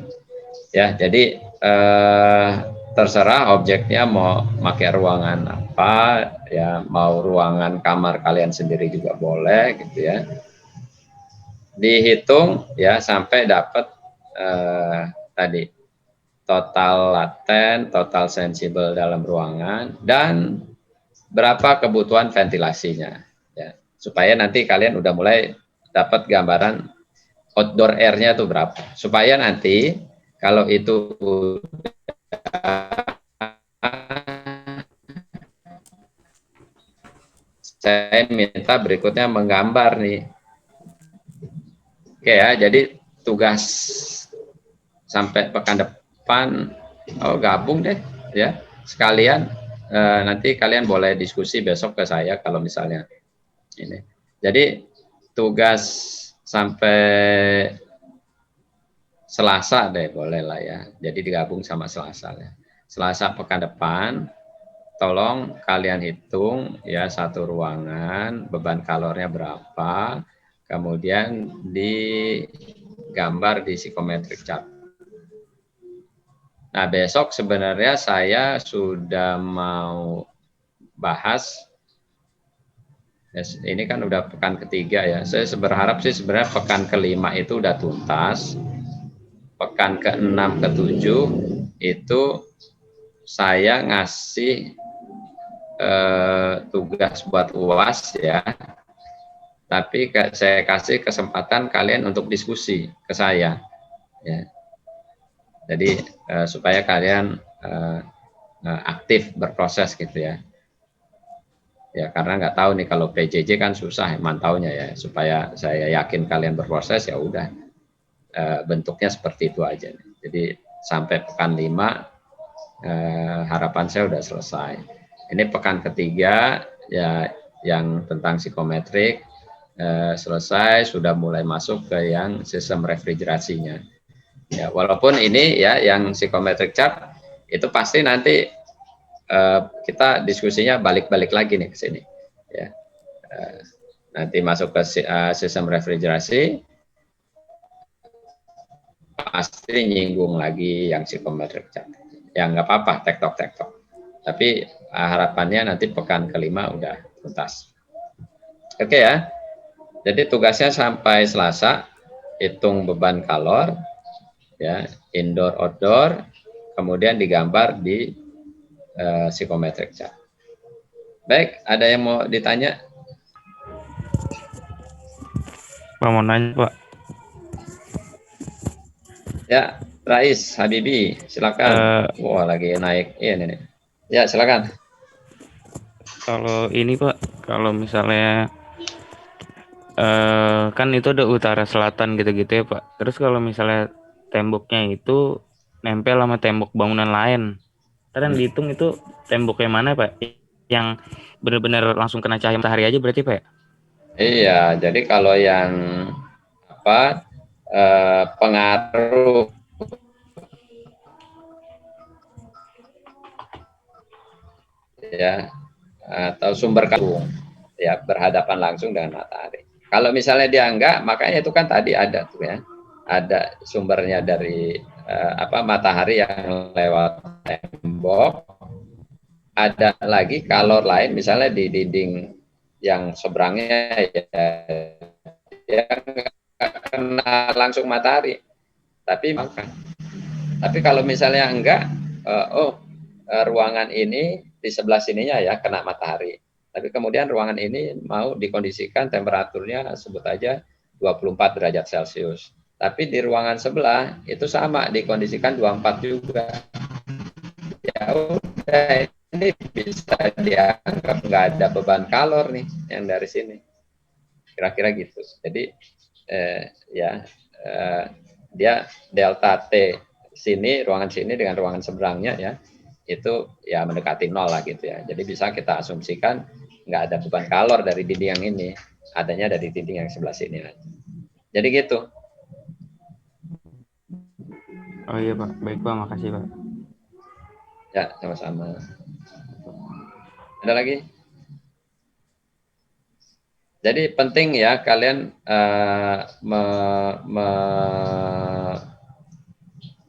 ya. Jadi terserah objeknya mau pakai ruangan apa ya, mau ruangan kamar kalian sendiri juga boleh gitu ya. Dihitung ya sampai dapat tadi total laten, total sensibel dalam ruangan, dan berapa kebutuhan ventilasinya ya, supaya nanti kalian udah mulai dapat gambaran outdoor air-nya itu berapa, supaya nanti kalau itu saya minta berikutnya menggambar nih. Oke ya, jadi tugas sampai pekan depan gabung deh ya sekalian, nanti kalian boleh diskusi besok ke saya kalau misalnya ini. Jadi tugas sampai Selasa deh boleh lah ya, jadi digabung sama Selasa ya. Selasa pekan depan tolong kalian hitung ya satu ruangan beban kalornya berapa, kemudian digambar di psychometric chart. Nah, besok sebenarnya saya sudah mau bahas, ini kan udah pekan ketiga ya, saya berharap sih sebenarnya pekan kelima itu udah tuntas, pekan ke-6, ke-7 itu saya ngasih tugas buat UAS ya, tapi saya kasih kesempatan kalian untuk diskusi ke saya ya. Jadi supaya kalian aktif berproses gitu ya. Ya karena nggak tahu nih kalau PJJ kan susah mantaunya ya. Supaya saya yakin kalian berproses ya udah bentuknya seperti itu aja. Nih. Jadi sampai pekan 5 harapan saya udah selesai. Ini pekan ketiga ya yang tentang psikometrik selesai, sudah mulai masuk ke yang sistem refrigerasinya. Ya, walaupun ini ya yang psychometric chart itu pasti nanti kita diskusinya balik-balik lagi nih ke sini. Ya, nanti masuk ke sistem refrigerasi pasti nyinggung lagi yang psychometric chart. Ya nggak apa-apa tektok-tektok. Tapi harapannya nanti pekan kelima udah tuntas. Oke ya. Jadi tugasnya sampai Selasa hitung beban kalor. Ya, indoor outdoor, kemudian digambar di psychometric chart. Baik, ada yang mau ditanya? Pak mau nanya Pak. Ya, Rais Habibi, silakan. Wah lagi naik ini nih. Ya silakan. Kalau ini Pak, kalau misalnya kan itu ada utara selatan gitu-gitu ya Pak. Terus kalau misalnya temboknya itu nempel sama tembok bangunan lain, kadang dihitung itu tembok yang mana Pak? Yang benar-benar langsung kena cahaya matahari aja berarti Pak? Iya, jadi kalau yang apa pengaruh ya atau sumber karbon ya berhadapan langsung dengan matahari. Kalau misalnya dia enggak, makanya itu kan tadi ada tuh ya, ada sumbernya dari matahari yang lewat tembok, ada lagi kalor lain misalnya di dinding yang seberangnya ya kena langsung matahari, tapi kalau misalnya enggak, ruangan ini di sebelah sininya ya kena matahari. Tapi kemudian ruangan ini mau dikondisikan temperaturnya sebut aja 24 derajat Celcius. Tapi di ruangan sebelah itu sama dikondisikan 24 juga. Ya udah, ini bisa dianggap nggak ada beban kalor nih yang dari sini. Kira-kira gitu. Jadi dia delta T sini, ruangan sini dengan ruangan seberangnya ya, itu ya mendekati nol lah gitu ya. Jadi bisa kita asumsikan nggak ada beban kalor dari dinding yang ini, adanya dari dinding yang sebelah sini. Jadi gitu. Oh iya Pak, baik Pak, makasih Pak. Ya, sama-sama. Ada lagi? Jadi penting ya kalian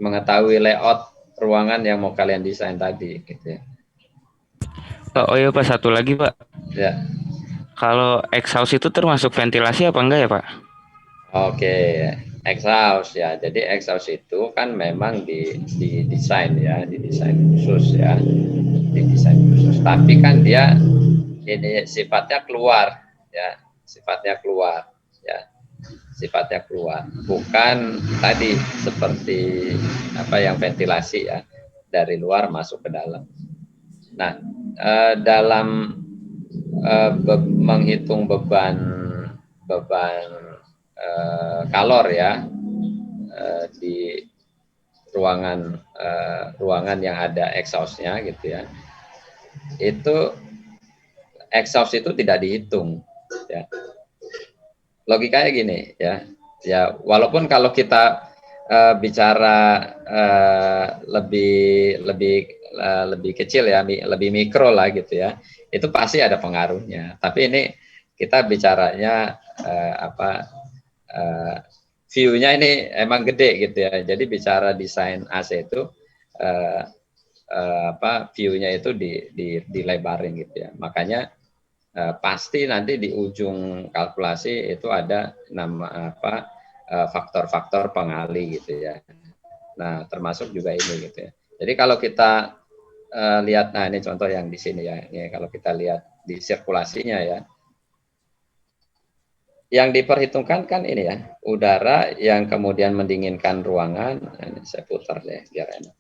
mengetahui layout ruangan yang mau kalian desain tadi gitu ya. Oh iya Pak, satu lagi Pak. Ya. Kalau exhaust itu termasuk ventilasi apa enggak ya Pak? Oke, exhaust ya. Jadi exhaust itu kan memang didesain ya, didesain khusus ya. Didesain khusus. Tapi kan dia ini sifatnya keluar ya, sifatnya keluar ya. Sifatnya keluar. Bukan tadi seperti yang ventilasi ya, dari luar masuk ke dalam. Nah, dalam menghitung beban kalor ya di ruangan yang ada exhaustnya gitu ya, itu exhaust itu tidak dihitung ya. Logikanya gini ya, walaupun kalau kita bicara lebih kecil ya, lebih mikro lah gitu ya, itu pasti ada pengaruhnya. Tapi ini kita bicaranya view-nya ini emang gede gitu ya. Jadi bicara desain AC itu view-nya itu dilebarin gitu ya. Makanya pasti nanti di ujung kalkulasi itu ada faktor-faktor pengali gitu ya. Nah, termasuk juga ini gitu ya. Jadi kalau kita lihat, nah ini contoh yang di sini ya. Ini kalau kita lihat di sirkulasinya ya, yang diperhitungkan kan ini ya, udara yang kemudian mendinginkan ruangan. Nah, ini saya putar deh biar enak.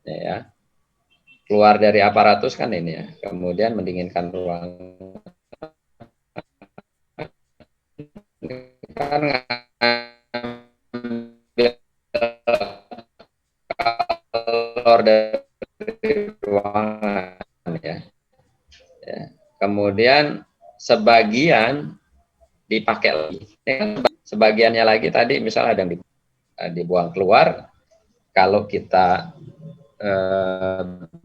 Ini ya, keluar dari aparatus kan ini ya, kemudian mendinginkan ruangan. Kan kalor dari ruangan ya. Kemudian sebagian dipakai lagi. Sebagiannya lagi tadi misalnya ada yang dibuang keluar. Kalau kita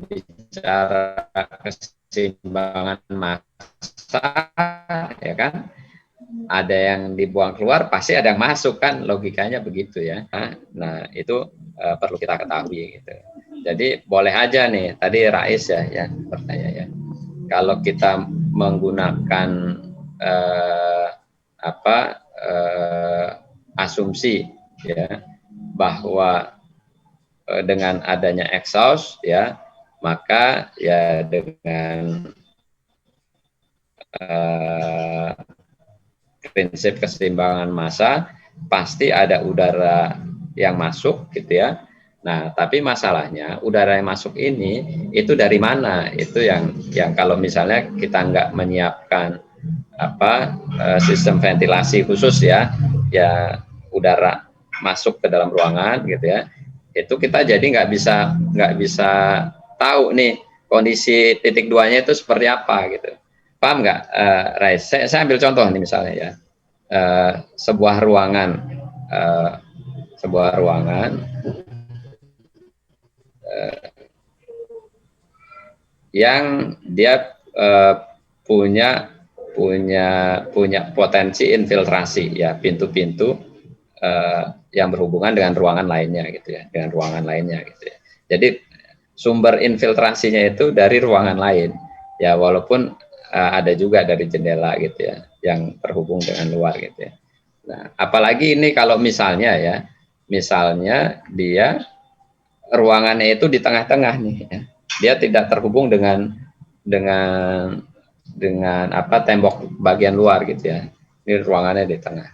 bicara keseimbangan massa ya kan, ada yang dibuang keluar pasti ada yang masuk kan, logikanya begitu ya. Nah itu perlu kita ketahui gitu. Jadi boleh aja nih tadi Rais ya bertanya ya, kalau kita menggunakan asumsi ya bahwa dengan adanya exhaust ya, maka ya dengan prinsip keseimbangan massa pasti ada udara yang masuk gitu ya. Nah, tapi masalahnya udara yang masuk ini itu dari mana? Itu yang kalau misalnya kita nggak menyiapkan sistem ventilasi khusus ya udara masuk ke dalam ruangan gitu ya, itu kita jadi nggak bisa tahu nih kondisi titik duanya itu seperti apa gitu. Paham nggak, Rais? Saya ambil contoh nih misalnya ya, sebuah ruangan, yang dia punya potensi infiltrasi ya, pintu-pintu yang berhubungan dengan ruangan lainnya gitu ya, gitu ya. Jadi sumber infiltrasinya itu dari ruangan lain ya, walaupun ada juga dari jendela gitu ya, yang terhubung dengan luar gitu ya. Nah, apalagi ini kalau misalnya dia ruangannya itu di tengah-tengah nih ya. Dia tidak terhubung dengan tembok bagian luar gitu ya. Ini ruangannya di tengah.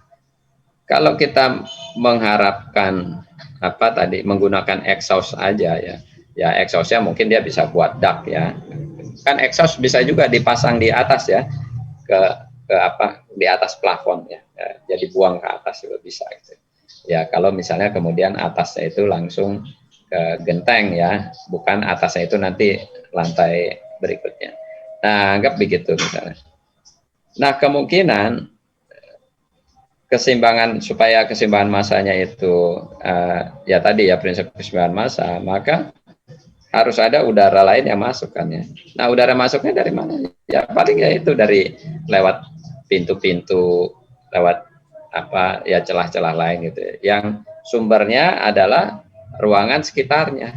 Kalau kita mengharapkan menggunakan exhaust aja ya. Ya exhaustnya mungkin dia bisa buat duct ya. Kan exhaust bisa juga dipasang di atas ya. Di atas plafon ya. Jadi buang ke atas juga bisa gitu. Ya kalau misalnya kemudian atasnya itu langsung ke genteng ya, bukan atasnya itu nanti lantai berikutnya. Nah, anggap begitu misalnya. Nah, kemungkinan supaya keseimbangan masanya itu ya tadi ya, prinsip keseimbangan massa, maka harus ada udara lain yang masuk kan ya. Nah, udara masuknya dari mana? Ya paling ya itu dari lewat pintu-pintu, lewat celah-celah lain gitu ya. Yang sumbernya adalah ruangan sekitarnya.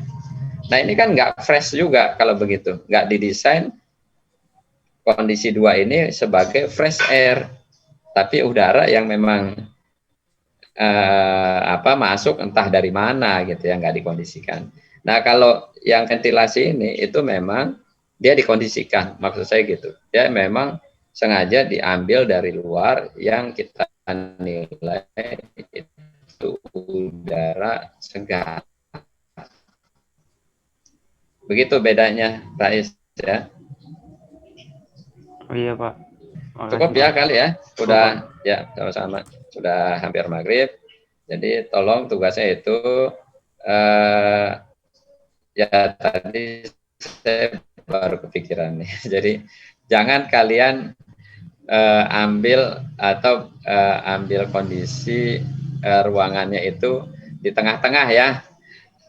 Nah ini kan nggak fresh juga kalau begitu, nggak didesain kondisi 2 ini sebagai fresh air, tapi udara yang memang masuk entah dari mana gitu ya, nggak dikondisikan. Nah kalau yang ventilasi ini itu memang dia dikondisikan, maksud saya gitu, dia memang sengaja diambil dari luar yang kita nilai itu udara segar. Begitu bedanya, Rais ya. Oh iya Pak. Makasih, Cukup ya Pak. kali ya. Udah ya, sama-sama. Sudah hampir maghrib. Jadi tolong tugasnya itu ya tadi saya baru kepikiran nih. Jadi jangan kalian ambil kondisi ruangannya itu di tengah-tengah ya.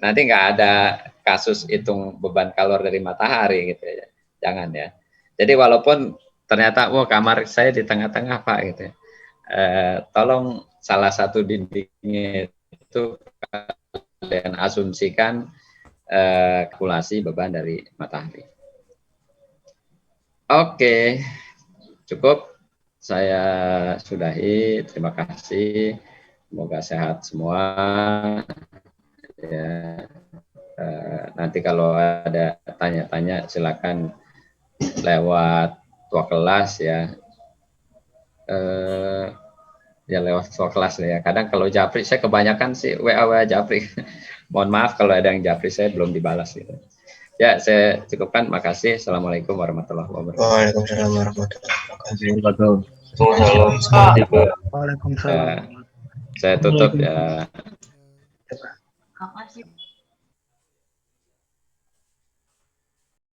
Nanti nggak ada kasus hitung beban kalor dari matahari gitu ya. Jangan ya. Jadi walaupun ternyata kamar saya di tengah-tengah Pak gitu ya. Tolong salah satu dindingnya itu kalian asumsikan kalkulasi beban dari matahari. Oke. Cukup saya sudahi. Terima kasih. Semoga sehat semua. Ya. Nanti kalau ada tanya-tanya silakan lewat tua kelas ya. Lewat tua kelas ya. Kadang kalau japri saya kebanyakan sih WA japri. Mohon maaf kalau ada yang japri saya belum dibalas gitu. Ya, saya cukupkan. Makasih. Assalamualaikum warahmatullahi wabarakatuh. Waalaikumsalam warahmatullahi Waalaikumsalam. wabarakatuh. Saya tutup ya. Makasih.